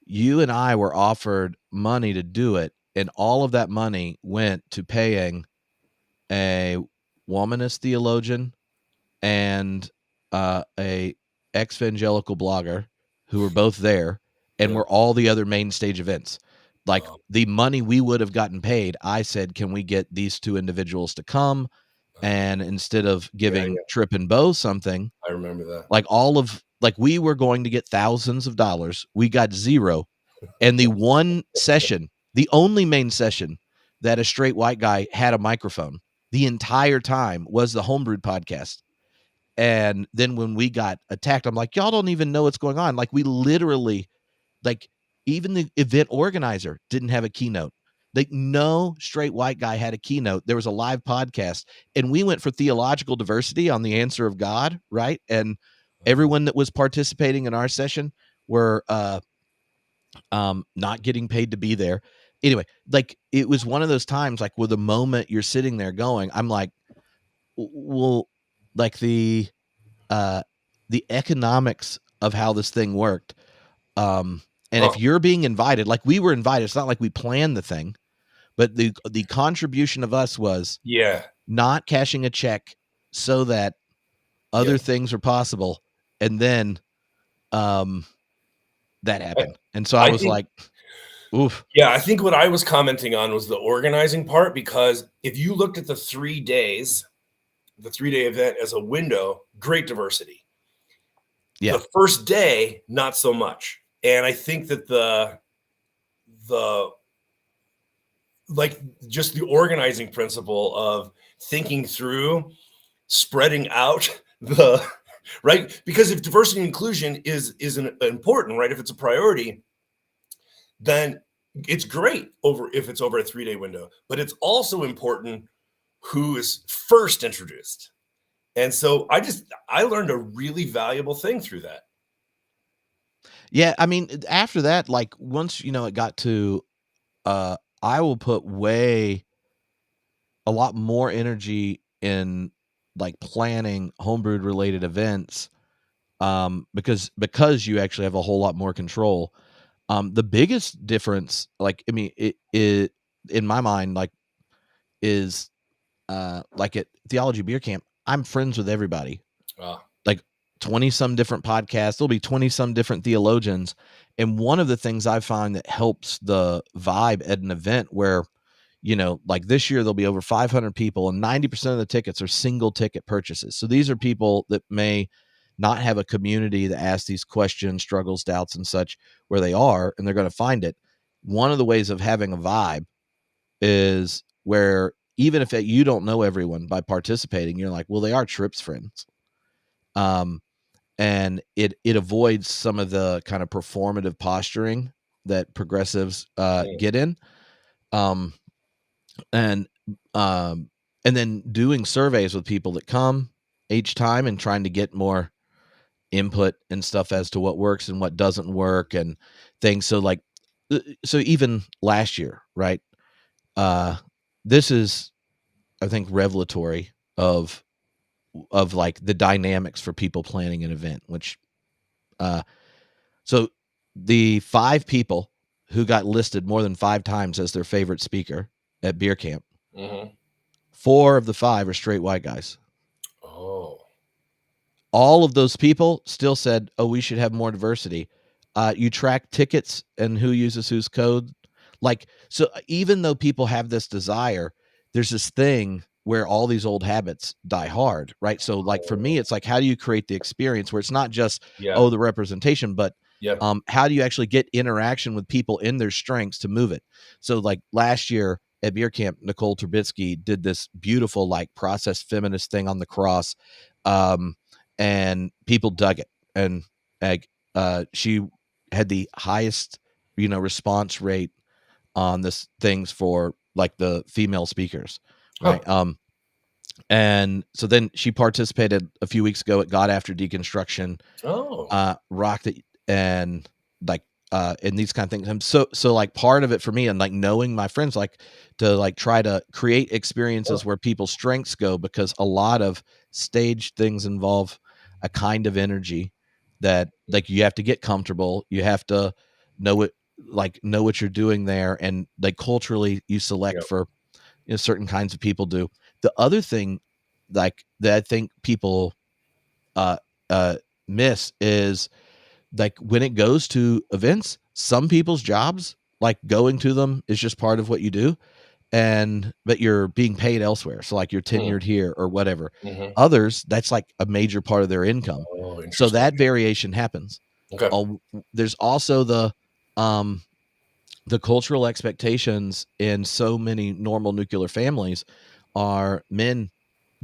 [SPEAKER 1] you and I were offered money to do it, and all of that money went to paying a womanist theologian and a ex-evangelical blogger who were both there, and were all the other main stage events. Like, the money we would have gotten paid, I said, can we get these two individuals to come? And instead of giving Tripp and Bo something,
[SPEAKER 2] I remember that.
[SPEAKER 1] We were going to get thousands of dollars. We got zero. And the one session, the only main session that a straight white guy had a microphone the entire time, was the Homebrewed podcast. And then when we got attacked, I'm like, y'all don't even know what's going on. Like, we literally, even the event organizer didn't have a keynote. Like, no straight white guy had a keynote. There was a live podcast, and we went for theological diversity on the answer of God, right? And everyone that was participating in our session were not getting paid to be there. Anyway, it was one of those times, with the moment you're sitting there going, I'm like, well, the the economics of how this thing worked. And if you're being invited, like we were invited, it's not like we planned the thing, but the contribution of us was not cashing a check so that other things are possible. And then that happened. And so I was like, oof.
[SPEAKER 2] Yeah, I think what I was commenting on was the organizing part, because if you looked at the 3 days, the 3-day event as a window, great diversity.
[SPEAKER 1] Yeah.
[SPEAKER 2] The first day, not so much. And I think that the like just the organizing principle of thinking through, spreading out the right, because if diversity and inclusion is important, right, if it's a priority, then it's great if it's over a 3-day window, but it's also important who is first introduced. And so I learned a really valuable thing through that.
[SPEAKER 1] Yeah, I mean, after that, like once it got to I will put a lot more energy in like planning homebrewed related events, because you actually have a whole lot more control. The biggest difference, like, I mean, it in my mind, like, is like at Theology Beer Camp, I'm friends with everybody. Like 20 some different podcasts, there'll be 20 some different theologians. And one of the things I find that helps the vibe at an event where, like this year there'll be over 500 people and 90% of the tickets are single ticket purchases. So these are people that may not have a community that asks these questions, struggles, doubts, and such where they are, and they're going to find it. One of the ways of having a vibe is where even if you don't know everyone by participating, you're like, well, they are Tripp's friends. And it avoids some of the kind of performative posturing that progressives get in. And then doing surveys with people that come each time and trying to get more input and stuff as to what works and what doesn't work and things. So like, so even last year, right? This is, I think, revelatory of like the dynamics for people planning an event, which, so the 5 people who got listed more than 5 times as their favorite speaker at beer camp, 4 of the 5 are straight white guys.
[SPEAKER 2] Oh.
[SPEAKER 1] All of those people still said, oh, we should have more diversity. You track tickets and who uses whose code. Like, so even though people have this desire, there's this thing where all these old habits die hard, right? So like for me, it's like, how do you create the experience where it's not just, the representation, but how do you actually get interaction with people in their strengths to move it? So like last year at beer camp, Nicole Trubitsky did this beautiful like process feminist thing on the cross. And people dug it. And she had the highest, response rate on this things for like the female speakers. Right. And so then she participated a few weeks ago at God After Deconstruction. Rocked it, and like and these kind of things. And so like part of it for me, and like knowing my friends, like to like try to create experiences where people's strengths go, because a lot of stage things involve a kind of energy that like you have to get comfortable, you have to know what you're doing there, and like culturally you select for certain kinds of people do. The other thing like that I think people miss is like when it goes to events, some people's jobs, like going to them, is just part of what you do, but you're being paid elsewhere. So like you're tenured here or whatever. Others, that's like a major part of their income. So that variation happens. There's also the cultural expectations in so many normal nuclear families are men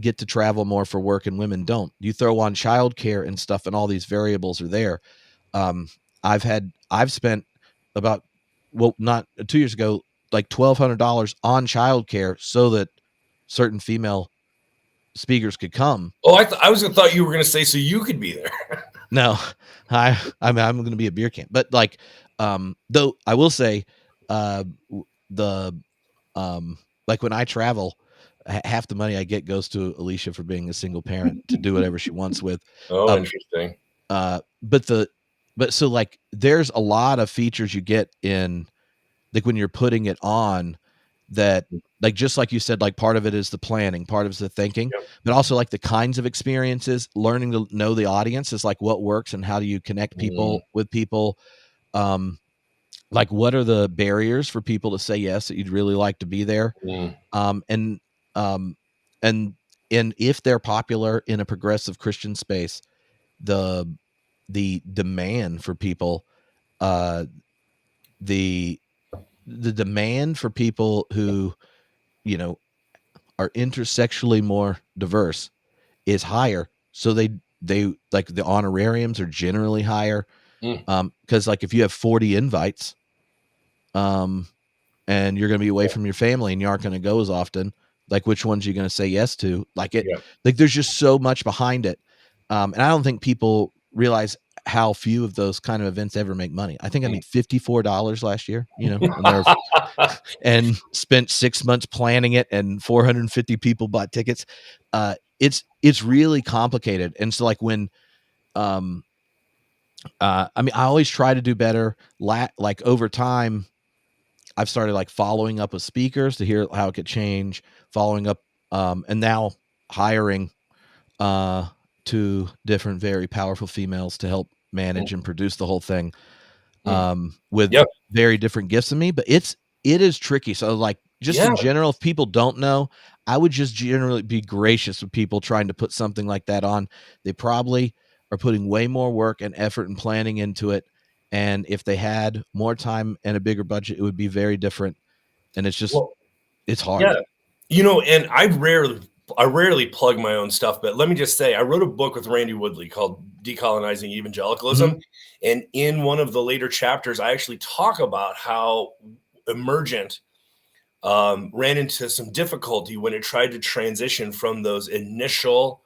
[SPEAKER 1] get to travel more for work and women don't. You throw on childcare and stuff, and all these variables are there. I've spent about, not 2 years ago, like $1,200 on childcare so that certain female speakers could come.
[SPEAKER 2] Oh, I thought you were going to say so you could be there.
[SPEAKER 1] No, I'm going to be at beer camp, but like, though I will say, like when I travel, half the money I get goes to Alicia for being a single parent to do whatever she wants with.
[SPEAKER 2] Oh, interesting.
[SPEAKER 1] But so like there's a lot of features you get in like when you're putting it on that, like, just like you said, like part of it is the planning, part of it's the thinking,
[SPEAKER 2] Yep.
[SPEAKER 1] but also like the kinds of experiences, learning to know the audience is like what works and how do you connect people with people. Like what are the barriers for people to say yes, that you'd really like to be there. And if they're popular in a progressive Christian space, the demand for people, the demand for people who, you know, are intersexually more diverse is higher. So they like the honorariums are generally higher. Because like if you have 40 invites, and you're going to be away from your family and you aren't going to go as often, like which ones are you going to say yes to? Like like there's just so much behind it. And I don't think people realize how few of those kind of events ever make money. I think I made $54 last year, you know, and spent 6 months planning it and 450 people bought tickets. It's really complicated. And so like when, I mean, I always try to do better. Like over time, I've started like following up with speakers to hear how it could change, following up, and now hiring, 2 different very powerful females to help manage and produce the whole thing, with very different gifts than me, but it is tricky. So like just in general, if people don't know, I would just generally be gracious with people trying to put something like that on. They probably are putting way more work and effort and planning into it. And if they had more time and a bigger budget, it would be very different. And it's just, it's hard.
[SPEAKER 2] Yeah. You know, and I rarely plug my own stuff, but let me just say, I wrote a book with Randy Woodley called Decolonizing Evangelicalism. And in one of the later chapters, I actually talk about how Emergent ran into some difficulty when it tried to transition from those initial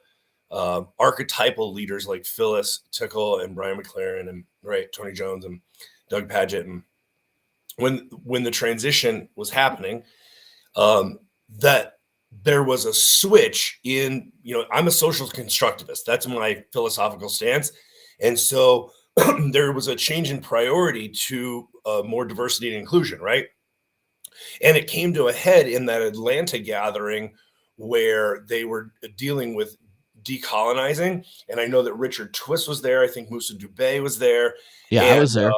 [SPEAKER 2] archetypal leaders like Phyllis Tickle and Brian McLaren and Tony Jones and Doug Padgett. And when the transition was happening, that there was a switch in, you know, I'm a social constructivist. That's my philosophical stance. And so there was a change in priority to more diversity and inclusion, right? And it came to a head in that Atlanta gathering where they were dealing with decolonizing. And I know that Richard Twist was there. I think Moussa Dubé was there.
[SPEAKER 1] Yeah, I was there.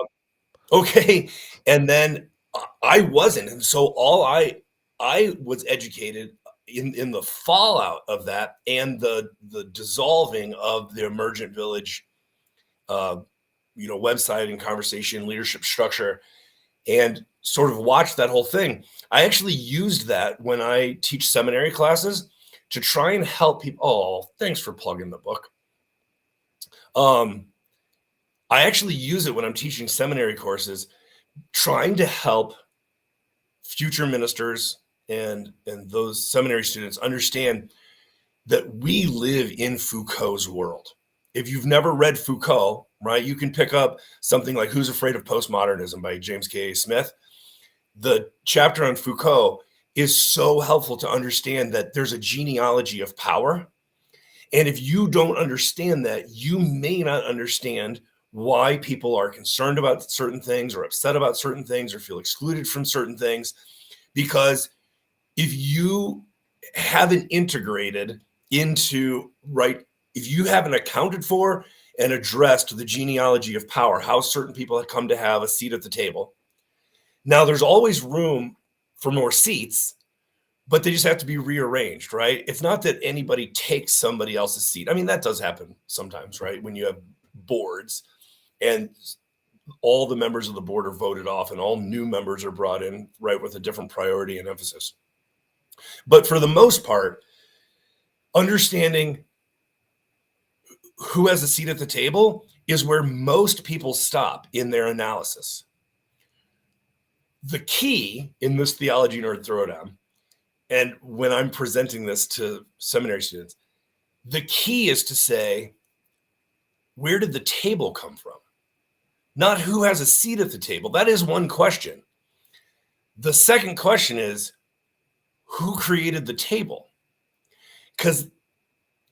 [SPEAKER 2] Okay. And then I wasn't. And so I was educated in the fallout of that and the dissolving of the Emergent Village, you know, website and conversation leadership structure, and sort of watched that whole thing. I actually used that when I teach seminary classes to try and help people. Oh, thanks for plugging the book. I actually use it when I'm teaching seminary courses, trying to help future ministers and those seminary students understand that we live in Foucault's world. If you've never read Foucault, right, you can pick up something like Who's Afraid of Postmodernism by James K. Smith. The chapter on Foucault is so helpful to understand that there's a genealogy of power. And if you don't understand that, you may not understand why people are concerned about certain things or upset about certain things or feel excluded from certain things. Because if you haven't integrated into, if you haven't accounted for and addressed the genealogy of power, how certain people have come to have a seat at the table. Now there's always room for more seats, but they just have to be rearranged, right? It's not that anybody takes somebody else's seat. I mean, that does happen sometimes, right? When you have boards and all the members of the board are voted off and all new members are brought in, right, with a different priority and emphasis. But for the most part, understanding who has a seat at the table is where most people stop in their analysis. The key in this Theology Nerd Throwdown, and when I'm presenting this to seminary students, the key is to say, where did the table come from? Not who has a seat at the table. That is one question. The second question is, who created the table? Because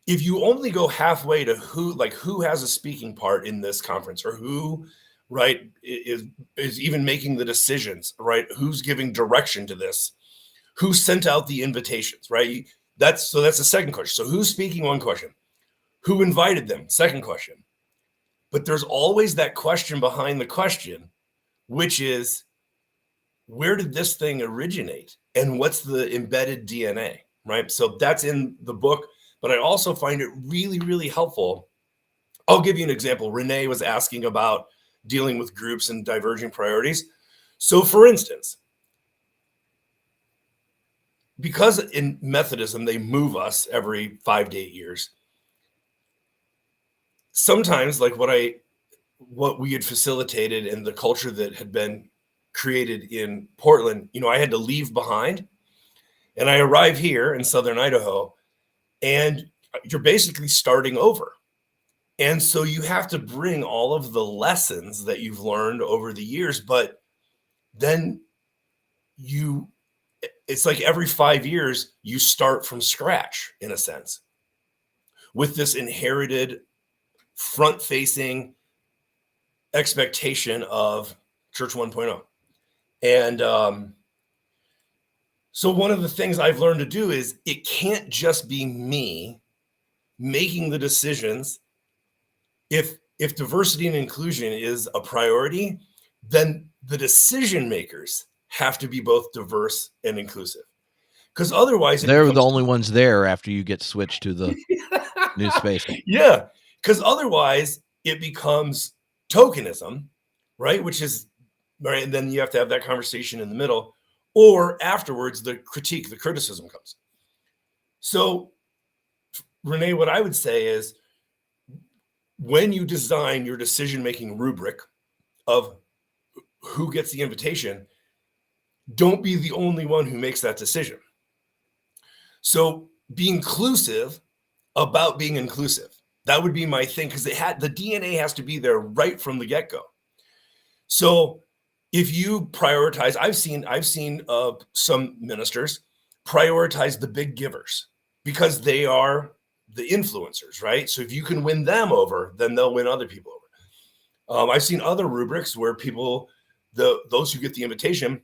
[SPEAKER 2] if you only go halfway to who has a speaking part in this conference, or who, right, is even making the decisions, right? Who's giving direction to this? Who sent out the invitations, right? That's the second question. So who's speaking? One question. Who invited them? Second question. But there's always that question behind the question, which is, where did this thing originate? And what's the embedded DNA, right? So that's in the book, but I also find it really, really helpful. I'll give you an example. Renee was asking about dealing with groups and diverging priorities. So for instance, because in Methodism, they move us every 5 to 8 years. Sometimes, like what we had facilitated and the culture that had been created in Portland, I had to leave behind, and I arrive here in Southern Idaho, and you're basically starting over. And so you have to bring all of the lessons that you've learned over the years, but then it's like every 5 years, you start from scratch, in a sense, with this inherited front-facing expectation of Church 1.0. And so one of the things I've learned to do is, it can't just be me making the decisions. If diversity and inclusion is a priority, then the decision makers have to be both diverse and inclusive. Because otherwise,
[SPEAKER 1] they're the only ones there after you get switched to the new space.
[SPEAKER 2] Yeah, because otherwise it becomes tokenism, right? Which is right, and then you have to have that conversation in the middle, or afterwards the criticism comes. So, Renee, what I would say is, when you design your decision-making rubric of who gets the invitation, don't be the only one who makes that decision. So be inclusive about being inclusive. That would be my thing, because the DNA has to be there right from the get-go. So if you prioritize, I've seen some ministers prioritize the big givers because they are the influencers, right? So if you can win them over, then they'll win other people over. I've seen other rubrics where those who get the invitation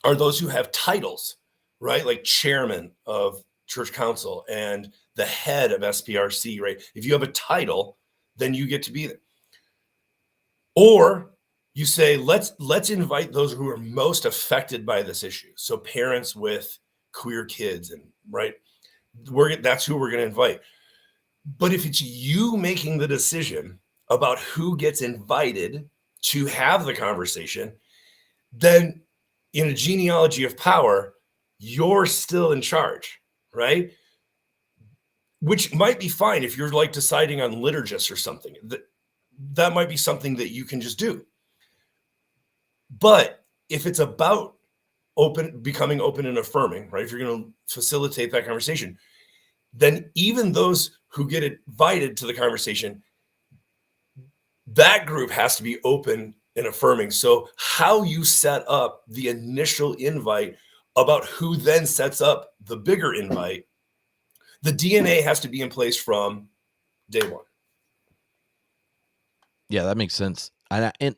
[SPEAKER 2] are those who have titles, right? Like chairman of church council and the head of SPRC, right? If you have a title, then you get to be there. Or you say, let's invite those who are most affected by this issue. So parents with queer kids, and right, that's who we're going to invite. But if it's you making the decision about who gets invited to have the conversation, then in a genealogy of power, you're still in charge, right? Which might be fine if you're like deciding on liturgists or something. That might be something that you can just do. But if it's about becoming open and affirming, right? If you're going to facilitate that conversation, then even those who get invited to the conversation, that group has to be open and affirming. So how you set up the initial invite about who then sets up the bigger invite, the DNA has to be in place from day one.
[SPEAKER 1] Yeah, that makes sense. And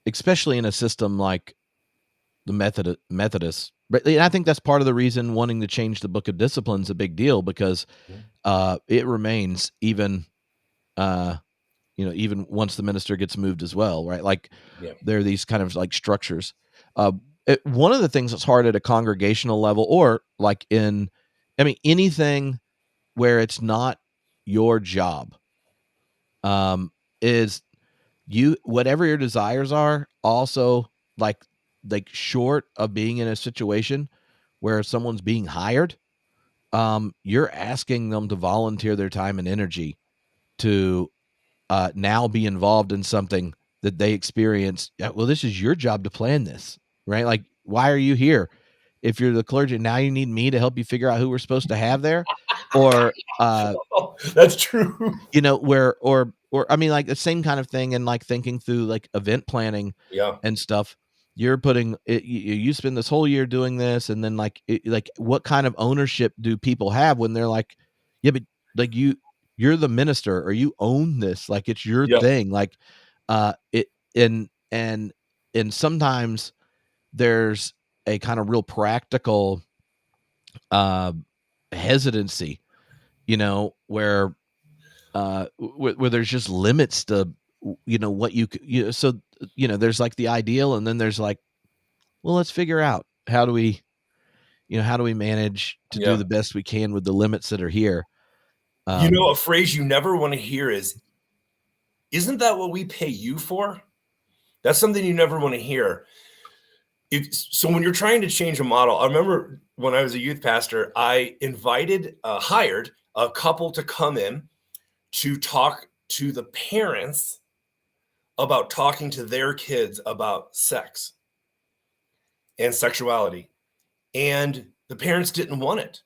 [SPEAKER 1] especially in a system like the Methodist, but I think that's part of the reason wanting to change the Book of Discipline is a big deal, because it remains even once the minister gets moved as well, right? Like there are these kind of like structures. One of the things that's hard at a congregational level, or like anything where it's not your job, is whatever your desires are, also like short of being in a situation where someone's being hired, you're asking them to volunteer their time and energy to now be involved in something that they experience. Well, this is your job to plan this, right? Like, why are you here? If you're the clergy, now you need me to help you figure out who we're supposed to have there, or
[SPEAKER 2] that's true.
[SPEAKER 1] Or I mean, like the same kind of thing, and like thinking through like event planning and stuff. you're putting it, you spend this whole year doing this, and then like what kind of ownership do people have when they're like, yeah, but like you're the minister or you own this, like it's your
[SPEAKER 2] Yep.
[SPEAKER 1] thing, like it and sometimes there's a kind of real practical hesitancy, where where there's just limits to what so there's like the ideal, and then there's like, well, let's figure out how do we manage to do
[SPEAKER 2] Yeah.
[SPEAKER 1] the best we can with the limits that are here.
[SPEAKER 2] A phrase you never want to hear is, isn't that what we pay you for? That's something you never want to hear. So when you're trying to change a model, I remember when I was a youth pastor, I hired a couple to come in to talk to the parents about talking to their kids about sex and sexuality. And the parents didn't want it.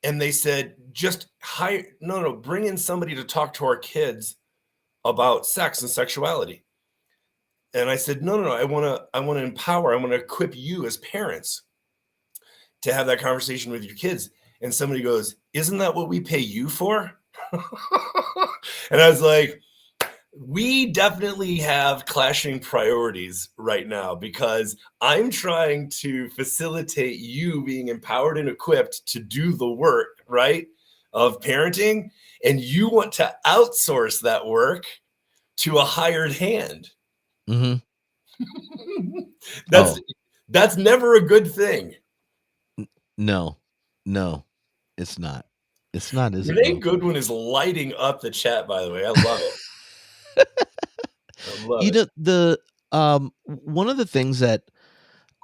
[SPEAKER 2] And they said, just bring in somebody to talk to our kids about sex and sexuality. And I said, no, I want to empower, I want to equip you as parents to have that conversation with your kids. And somebody goes, isn't that what we pay you for? And I was like, we definitely have clashing priorities right now, because I'm trying to facilitate you being empowered and equipped to do the work, right, of parenting. And you want to outsource that work to a hired hand.
[SPEAKER 1] Mm-hmm.
[SPEAKER 2] That's never a good thing.
[SPEAKER 1] No, it's not. It's not, is it,
[SPEAKER 2] Renee
[SPEAKER 1] Will?
[SPEAKER 2] Goodwin is lighting up the chat, by the way. I love it. I love it.
[SPEAKER 1] The one of the things that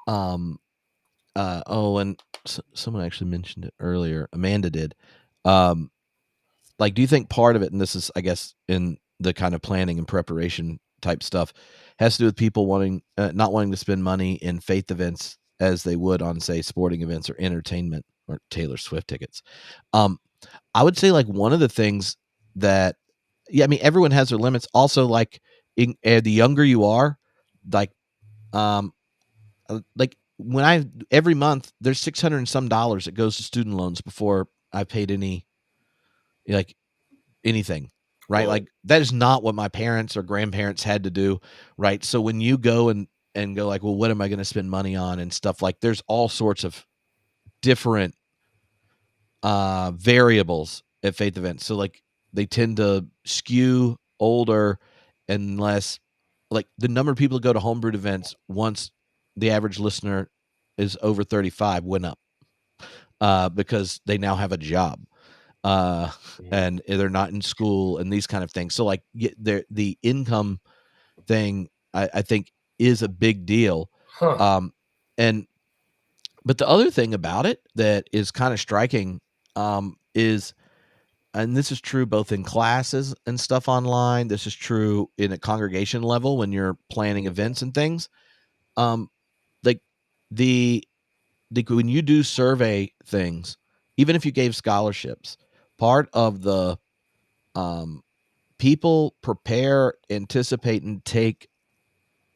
[SPEAKER 1] and someone actually mentioned it earlier, Amanda did, like, do you think part of it, and this is, I guess, in the kind of planning and preparation type stuff, has to do with people not wanting to spend money in faith events as they would on, say, sporting events or entertainment or Taylor Swift tickets? I would say, like, one of the things that, yeah, I mean, everyone has their limits. Also, like, the younger you are, like every month there's $600 and some that goes to student loans before I paid anything, right? Like, that is not what my parents or grandparents had to do, right? So when you go and go like, well, what am I going to spend money on and stuff, like, there's all sorts of different variables at faith events. So, like, they tend to skew older unless, like, the number of people who go to homebrewed events once the average listener is over 35 went up because they now have a job and they're not in school and these kind of things. So, like, the income thing, I think, is a big deal. But the other thing about it that is kind of striking is, and this is true both in classes and stuff online, this is true in a congregation level when you're planning events and things, like when you do survey things, even if you gave scholarships, part of the people prepare, anticipate, and take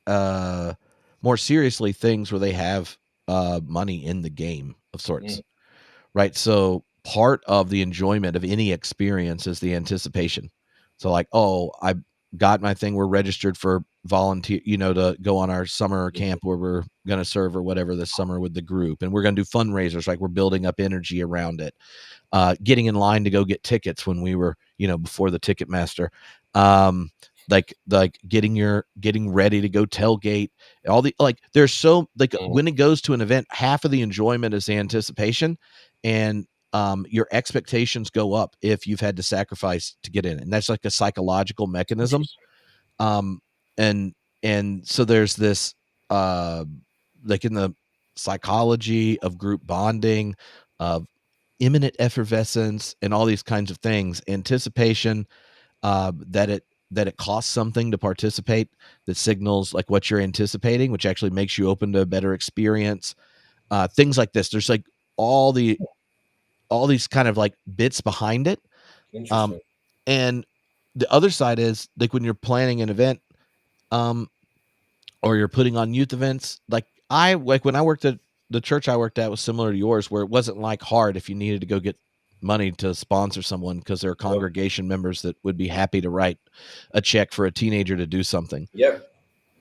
[SPEAKER 1] more seriously things where they have money in the game of sorts, right? So part of the enjoyment of any experience is the anticipation. So, like, oh, I got my thing, we're registered for volunteer, to go on our summer camp where we're going to serve or whatever this summer with the group, and we're going to do fundraisers, like, we're building up energy around it. Getting in line to go get tickets when we were, before the Ticketmaster, like getting ready to go tailgate, all the, like, there's so, like, when it goes to an event, half of the enjoyment is the anticipation, and your expectations go up if you've had to sacrifice to get in, and that's like a psychological mechanism. And so there's this like, in the psychology of group bonding, of imminent effervescence, and all these kinds of things, anticipation, that it costs something to participate, that signals, like, what you're anticipating, which actually makes you open to a better experience, things like this. There's, like, all these kind of, like, bits behind it. And the other side is, like, when you're planning an event, or you're putting on youth events. Like when I worked at the church I worked at was similar to yours, where it wasn't like hard if you needed to go get money to sponsor someone, because there are congregation members that would be happy to write a check for a teenager to do something.
[SPEAKER 2] Yep.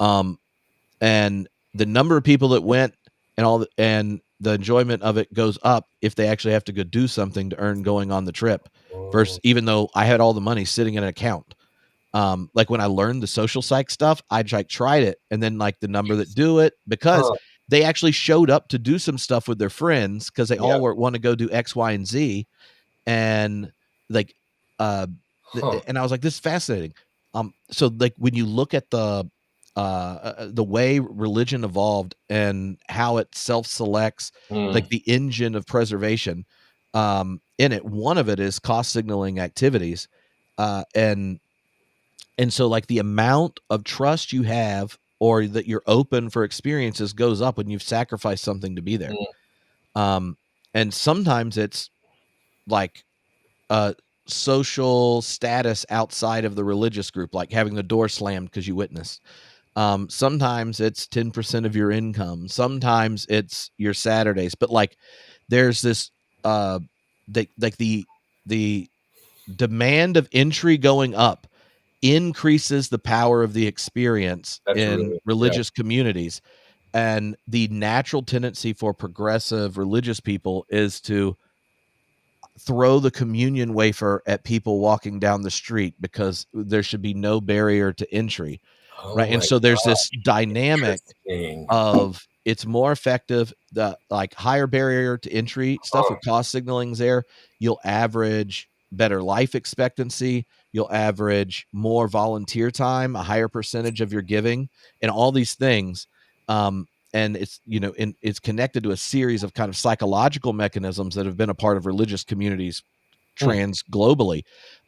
[SPEAKER 1] And the number of people that went and the enjoyment of it goes up if they actually have to go do something to earn going on the trip, versus even though I had all the money sitting in an account. Like when I learned the social psych stuff, I tried it, and then like the number that do it, because they actually showed up to do some stuff with their friends because they all want to go do X, Y, and Z, and like, and I was like, this is fascinating. So like when you look at the way religion evolved and how it self-selects, like the engine of preservation, in it, one of it is cost signaling activities, and so like the amount of trust you have or that you're open for experiences goes up when you've sacrificed something to be there. And sometimes it's like social status outside of the religious group, like having the door slammed because you witnessed. Sometimes it's 10% of your income. Sometimes it's your Saturdays. But like there's this the demand of entry going up increases the power of the experience in religious communities. And the natural tendency for progressive religious people is to throw the communion wafer at people walking down the street because there should be no barrier to entry. Right. And so there's this dynamic of it's more effective, the like higher barrier to entry stuff with cost signalings there. You'll average better life expectancy. You'll average more volunteer time, a higher percentage of your giving, and all these things. And it's, it's connected to a series of kind of psychological mechanisms that have been a part of religious communities trans globally.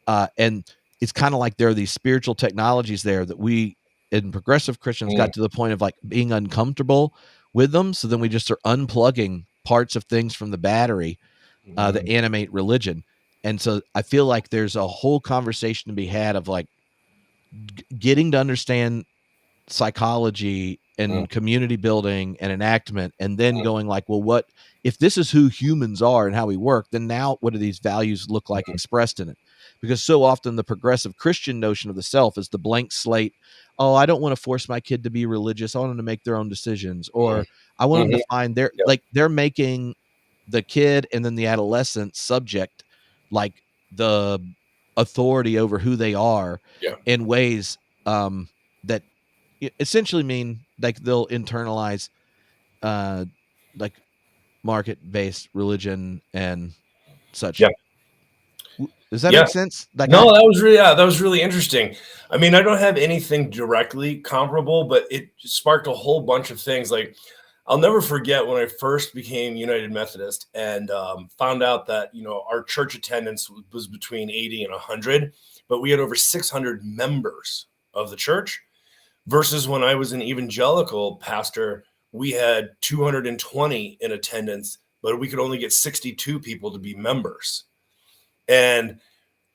[SPEAKER 1] And it's kind of like there are these spiritual technologies there that we in progressive Christians got to the point of like being uncomfortable with them. So then we just are unplugging parts of things from the battery that animate religion. And so I feel like there's a whole conversation to be had of like getting to understand psychology and community building and enactment, and then going like, well, what if this is who humans are and how we work, then now what do these values look like expressed in it? Because so often the progressive Christian notion of the self is the blank slate. Oh, I don't want to force my kid to be religious. I want them to make their own decisions, or I want them to find their like they're making the kid and then the adolescent subject, like the authority over who they are in ways that essentially mean like they'll internalize like market-based religion and such. Does that make sense? Like
[SPEAKER 2] no, that was really interesting. I mean, I don't have anything directly comparable, but it sparked a whole bunch of things. Like I'll never forget when I first became United Methodist and found out that, our church attendance was between 80 and 100, but we had over 600 members of the church. Versus when I was an evangelical pastor, we had 220 in attendance, but we could only get 62 people to be members. And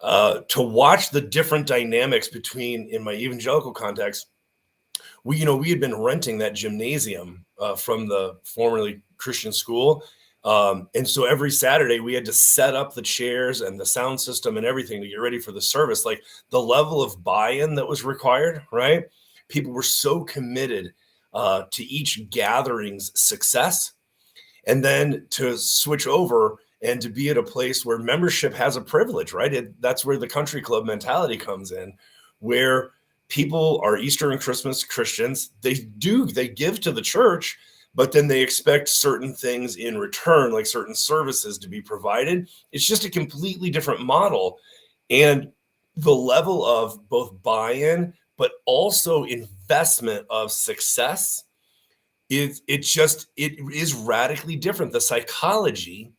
[SPEAKER 2] to watch the different dynamics in my evangelical context, we had been renting that gymnasium from the formerly Christian school. And so every Saturday we had to set up the chairs and the sound system and everything to get ready for the service. Like the level of buy-in that was required, right? People were so committed to each gathering's success. And then to switch over and to be at a place where membership has a privilege, right? That's where the country club mentality comes in, where people are Easter and Christmas Christians. They give to the church, but then they expect certain things in return, like certain services to be provided. It's just a completely different model. And the level of both buy-in, but also investment of success it is radically different. The psychology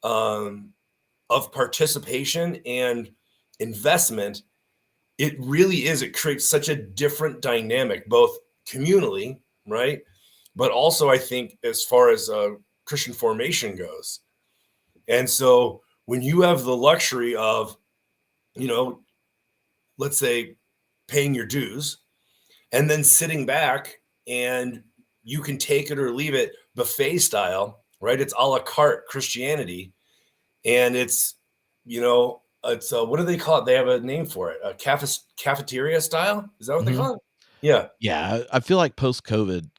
[SPEAKER 2] of participation and investment, it really is. It creates such a different dynamic, both communally, right? But also, I think, as far as Christian formation goes. And so when you have the luxury of, let's say, paying your dues and then sitting back and you can take it or leave it buffet style, right? It's a la carte Christianity, and it's, it's what do they call it? They have a name for it. A cafeteria style. Is that what they call it? Yeah.
[SPEAKER 1] Yeah. I feel like post-COVID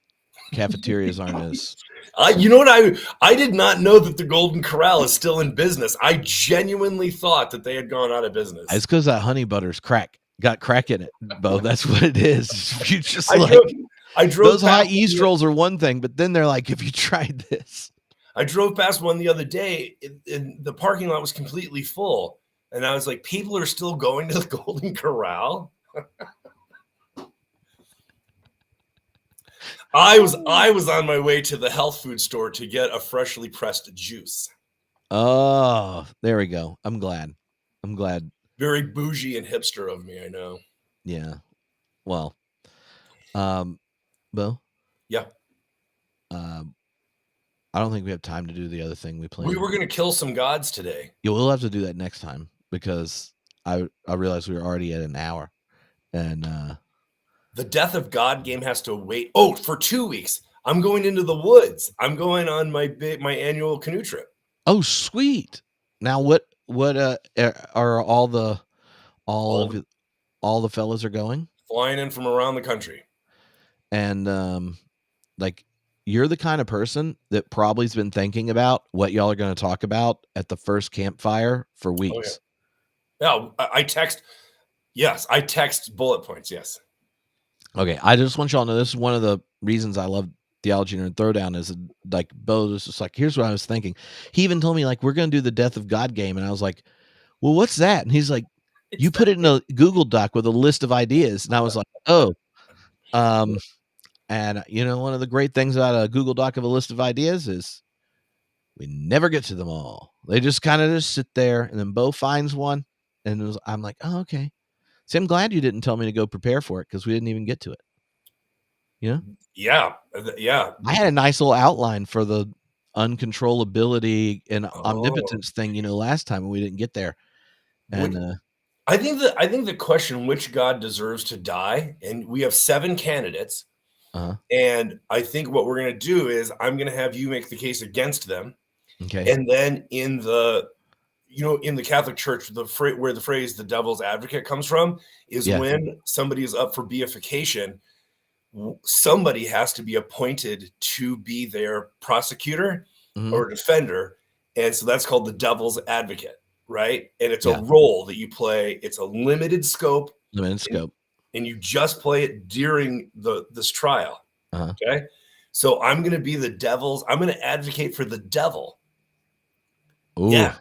[SPEAKER 1] cafeterias aren't as.
[SPEAKER 2] I did not know that the Golden Corral is still in business. I genuinely thought that they had gone out of business.
[SPEAKER 1] It's because that honey butter's got crack in it, Bo. That's what it is. You just
[SPEAKER 2] I drove
[SPEAKER 1] those high yeast rolls are one thing, but then they're like, if you tried this.
[SPEAKER 2] I drove past one the other day, and the parking lot was completely full. And I was like, people are still going to the Golden Corral? I was on my way to the health food store to get a freshly pressed juice.
[SPEAKER 1] Oh, there we go. I'm glad.
[SPEAKER 2] Very bougie and hipster of me, I know.
[SPEAKER 1] Yeah. Well, Bo?
[SPEAKER 2] Yeah.
[SPEAKER 1] I don't think we have time to do the other thing we planned.
[SPEAKER 2] We were going to kill some gods today.
[SPEAKER 1] Yeah, we'll have to do that next time because I realized we were already at an hour. And
[SPEAKER 2] the Death of God game has to wait. Oh, for 2 weeks. I'm going into the woods. I'm going on my annual canoe trip.
[SPEAKER 1] Oh, sweet. Now what are all the fellas are going?
[SPEAKER 2] Flying in from around the country.
[SPEAKER 1] And like you're the kind of person that probably has been thinking about what y'all are going to talk about at the first campfire for weeks.
[SPEAKER 2] Oh, yeah. I text bullet points. Yes.
[SPEAKER 1] Okay. I just want y'all to know this is one of the reasons I love Theology and Throwdown is like Bo was just like, here's what I was thinking. He even told me like, we're going to do the Death of God game. And I was like, well, what's that? And he's like, you put it in a Google Doc with a list of ideas. And I was like, oh, and one of the great things about a Google Doc of a list of ideas is we never get to them all. They just kind of just sit there, and then Bo finds one, and I'm like, oh, okay. See, I'm glad you didn't tell me to go prepare for it because we didn't even get to it.
[SPEAKER 2] Yeah.
[SPEAKER 1] I had a nice little outline for the uncontrollability and omnipotence thing, last time when we didn't get there. And
[SPEAKER 2] I think the question, which God deserves to die, and we have 7 candidates. And I think what we're going to do is I'm going to have you make the case against them.
[SPEAKER 1] Okay.
[SPEAKER 2] And then in the Catholic Church, where the phrase "the devil's advocate" comes from is when somebody is up for beatification, somebody has to be appointed to be their prosecutor or defender. And so that's called the devil's advocate, right? And it's a role that you play. It's a limited scope. And you just play it during this trial. Okay. So I'm going to be I'm going to advocate for the devil.
[SPEAKER 1] Ooh.
[SPEAKER 2] Yeah.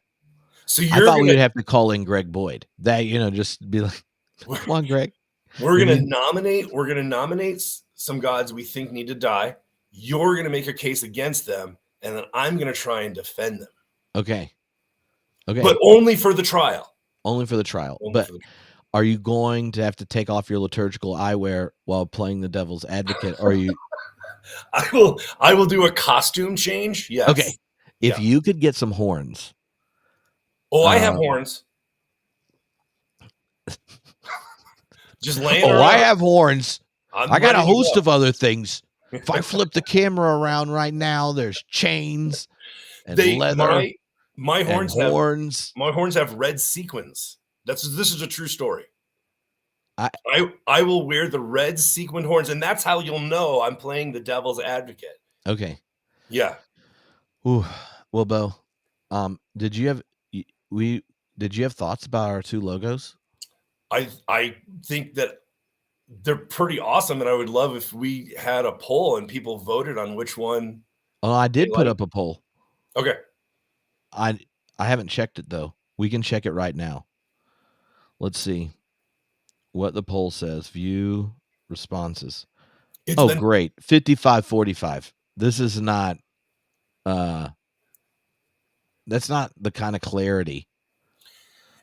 [SPEAKER 2] So
[SPEAKER 1] I thought we would have to call in Greg Boyd. That, just be like, come on, Greg.
[SPEAKER 2] We're going to nominate some gods we think need to die. You're going to make a case against them. And then I'm going to try and defend them.
[SPEAKER 1] Okay.
[SPEAKER 2] But only for the trial.
[SPEAKER 1] Are you going to have to take off your liturgical eyewear while playing the devil's advocate? Or are you?
[SPEAKER 2] I will do a costume change. Yes.
[SPEAKER 1] Okay. If you could get some horns.
[SPEAKER 2] Oh, I have horns. Just laying around.
[SPEAKER 1] I have horns. I got a host of other things. If I flip the camera around right now, there's chains and leather.
[SPEAKER 2] My horns have red sequins. This is a true story. I will wear the red sequined horns, and that's how you'll know I'm playing the devil's advocate.
[SPEAKER 1] Okay.
[SPEAKER 2] Yeah.
[SPEAKER 1] Ooh. Well, Bo, did you have thoughts about our 2 logos?
[SPEAKER 2] I think that they're pretty awesome, and I would love if we had a poll and people voted on which one.
[SPEAKER 1] Oh, I did put up a poll.
[SPEAKER 2] Okay.
[SPEAKER 1] I haven't checked it though. We can check it right now. Let's see what the poll says. View responses. Great. 55-45. This is not that's not the kind of clarity.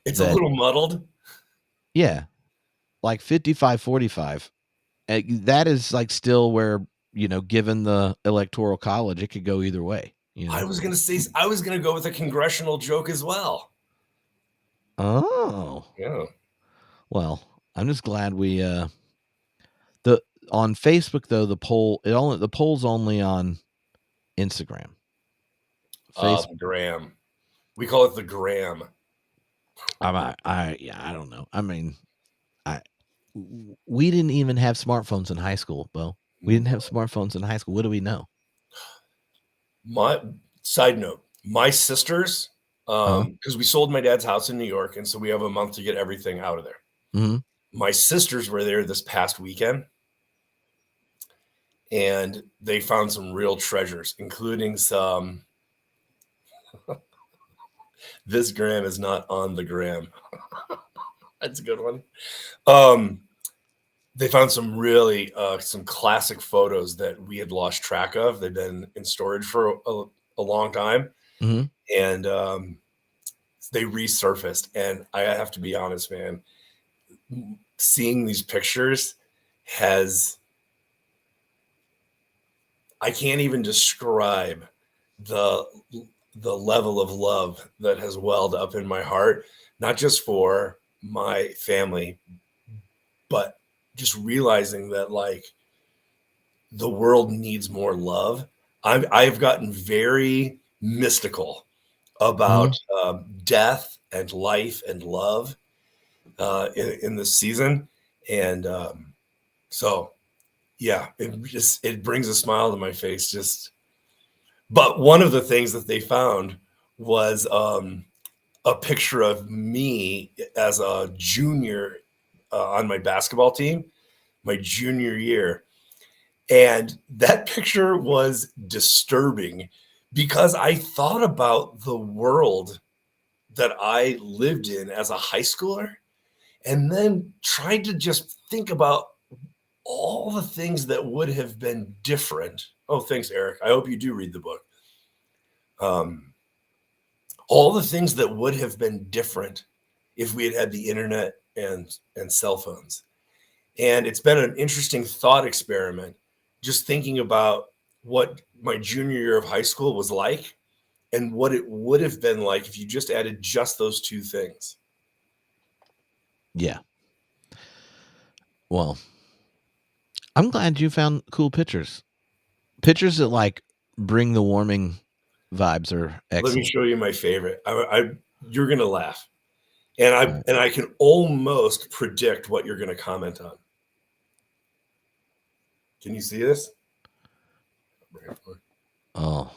[SPEAKER 2] It's a little muddled.
[SPEAKER 1] Yeah. Like 55-45. That is like still where, given the Electoral College, it could go either way.
[SPEAKER 2] I was going to go with a congressional joke as well.
[SPEAKER 1] Oh.
[SPEAKER 2] Yeah.
[SPEAKER 1] Well, I'm just glad we on Facebook though, the poll's only on Instagram.
[SPEAKER 2] Facebook. Gram. We call it the gram.
[SPEAKER 1] I don't know. I mean, we didn't even have smartphones in high school, Bo. We didn't have smartphones in high school. What do we know?
[SPEAKER 2] My side note, my sisters, because we sold my dad's house in New York, and so we have a month to get everything out of there.
[SPEAKER 1] Mm-hmm.
[SPEAKER 2] My sisters were there this past weekend, and they found some real treasures, including some. This gram is not on the gram. That's a good one. They found some really some classic photos that we had lost track of. They've been in storage for a long time,
[SPEAKER 1] mm-hmm.
[SPEAKER 2] and they resurfaced. And I have to be honest, man, seeing these pictures I can't even describe the level of love that has welled up in my heart, not just for my family, but just realizing that like the world needs more love. I've gotten very mystical about death and life and love in this season. And so, yeah, it brings a smile to my face. But one of the things that they found was a picture of me as a junior on my basketball team, my junior year. And that picture was disturbing because I thought about the world that I lived in as a high schooler and then tried to just think about all the things that would have been different. Oh, thanks, Eric. I hope you do read the book. All the things that would have been different if we had had the internet and cell phones. And it's been an interesting thought experiment, just thinking about what my junior year of high school was like and what it would have been like if you just added just those two things.
[SPEAKER 1] Yeah. Well, I'm glad you found cool pictures. Pictures that like bring the warming vibes are excellent.
[SPEAKER 2] Let me show you my favorite. You're gonna laugh, and I can almost predict what you're gonna comment on. Can you see this?
[SPEAKER 1] Oh.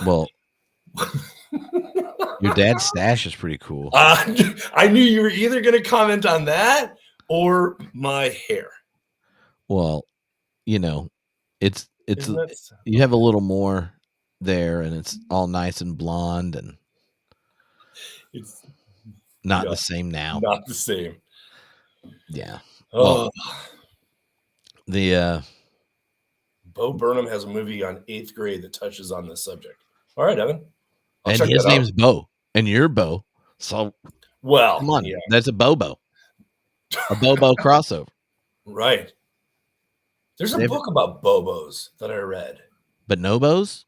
[SPEAKER 1] Well, your dad's stash is pretty cool.
[SPEAKER 2] I knew you were either going to comment on that or my hair.
[SPEAKER 1] Well, you know, it's you have a little more there, and it's all nice and blonde, and
[SPEAKER 2] it's
[SPEAKER 1] not the same now.
[SPEAKER 2] Not the same.
[SPEAKER 1] Yeah.
[SPEAKER 2] Oh.
[SPEAKER 1] Well,
[SPEAKER 2] Bo Burnham has a movie on 8th grade that touches on this subject. All right, Evan.
[SPEAKER 1] And his name's Bo, and you're Bo. So,
[SPEAKER 2] well,
[SPEAKER 1] come on, that's a Bobo. A Bobo crossover.
[SPEAKER 2] Right. There's a book about Bobos that I read.
[SPEAKER 1] Bonobos?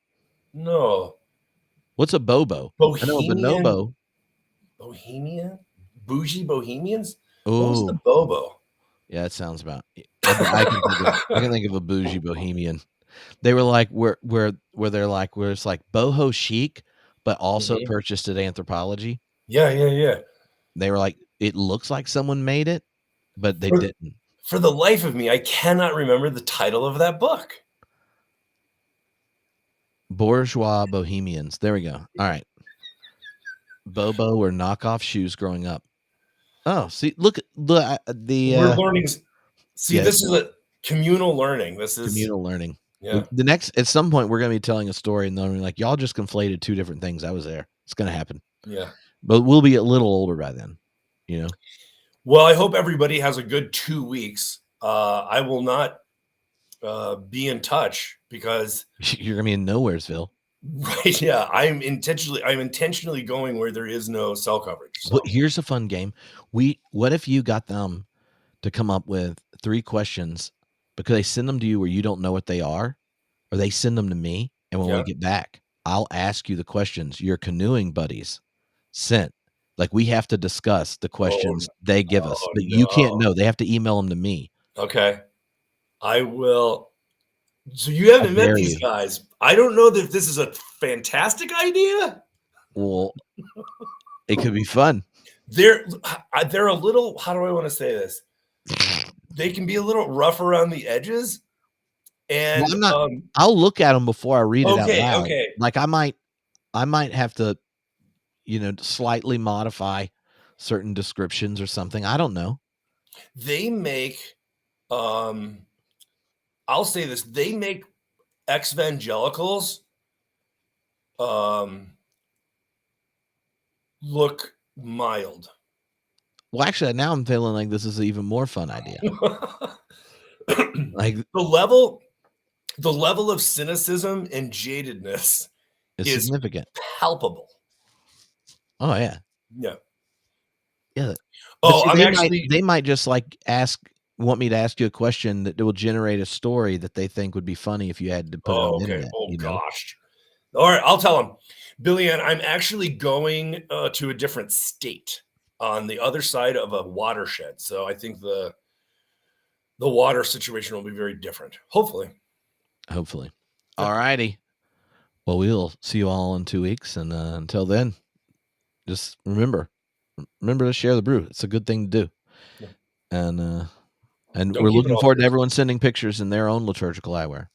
[SPEAKER 2] No.
[SPEAKER 1] What's a Bobo?
[SPEAKER 2] Bohemian.
[SPEAKER 1] I know Bonobo.
[SPEAKER 2] Bohemian? Bougie Bohemians?
[SPEAKER 1] Ooh.
[SPEAKER 2] What was the Bobo?
[SPEAKER 1] Yeah, it sounds about. I can think of a bougie bohemian. They were like where it's like boho chic, but also purchased at Anthropology.
[SPEAKER 2] Yeah.
[SPEAKER 1] They were like, it looks like someone made it, but they didn't.
[SPEAKER 2] For the life of me, I cannot remember the title of that book.
[SPEAKER 1] Bourgeois Bohemians. There we go. All right. Bobo were knockoff shoes growing up. Oh, see, look, we're
[SPEAKER 2] learning. See, this is a communal learning. This is
[SPEAKER 1] communal learning.
[SPEAKER 2] Yeah.
[SPEAKER 1] The next, at some point, we're going to be telling a story, and they'll be like, y'all just conflated two different things. I was there. It's going to happen.
[SPEAKER 2] Yeah.
[SPEAKER 1] But we'll be a little older by then, you know?
[SPEAKER 2] Well, I hope everybody has a good 2 weeks. I will not be in touch because
[SPEAKER 1] you're going to be in Nowheresville.
[SPEAKER 2] Right. Yeah. I'm intentionally going where there is no cell coverage. So.
[SPEAKER 1] Well, here's a fun game. What if you got them to come up with 3 questions, because they send them to you where you don't know what they are, or they send them to me, and when we get back, I'll ask you the questions your canoeing buddies sent Like, we have to discuss the questions they give us,
[SPEAKER 2] oh,
[SPEAKER 1] but you can't
[SPEAKER 2] no.
[SPEAKER 1] know. They have to email them to me.
[SPEAKER 2] Okay. I will. So you
[SPEAKER 1] I
[SPEAKER 2] haven't met
[SPEAKER 1] dare
[SPEAKER 2] these
[SPEAKER 1] you.
[SPEAKER 2] guys. I don't know that this is a fantastic idea.
[SPEAKER 1] Well, it could be fun.
[SPEAKER 2] They're a little, how do I want to say this? They can be a little rough around the edges.
[SPEAKER 1] Well,
[SPEAKER 2] And
[SPEAKER 1] I'm not I'll look at them before I read it out
[SPEAKER 2] okay,
[SPEAKER 1] loud.
[SPEAKER 2] okay.
[SPEAKER 1] Like, I might have to, slightly modify certain descriptions or something. I don't know.
[SPEAKER 2] They make I'll say this, they make evangelicals look mild.
[SPEAKER 1] Well, actually, now I'm feeling like this is an even more fun idea. Like,
[SPEAKER 2] The level of cynicism and jadedness
[SPEAKER 1] it's
[SPEAKER 2] is
[SPEAKER 1] significant.
[SPEAKER 2] palpable.
[SPEAKER 1] Oh, yeah.
[SPEAKER 2] Yeah.
[SPEAKER 1] Yeah. But
[SPEAKER 2] Oh,
[SPEAKER 1] see,
[SPEAKER 2] I'm
[SPEAKER 1] they might
[SPEAKER 2] actually
[SPEAKER 1] they might just, like, want me to ask you a question that will generate a story that they think would be funny if you had to put it on
[SPEAKER 2] oh,
[SPEAKER 1] the
[SPEAKER 2] okay.
[SPEAKER 1] internet,
[SPEAKER 2] Oh gosh. All right, I'll tell them. Billy Ann, I'm actually going to a different state on the other side of a watershed. So I think the water situation will be very different. Hopefully.
[SPEAKER 1] Hopefully.
[SPEAKER 2] Yeah.
[SPEAKER 1] Alrighty. Well, we'll see you all in 2 weeks, and, until then, just remember to share the brew. It's a good thing to do.
[SPEAKER 2] Yeah.
[SPEAKER 1] And
[SPEAKER 2] Don't
[SPEAKER 1] we're
[SPEAKER 2] keep it
[SPEAKER 1] looking
[SPEAKER 2] all
[SPEAKER 1] forward
[SPEAKER 2] to
[SPEAKER 1] to
[SPEAKER 2] yourself.
[SPEAKER 1] everyone sending pictures in their own liturgical eyewear.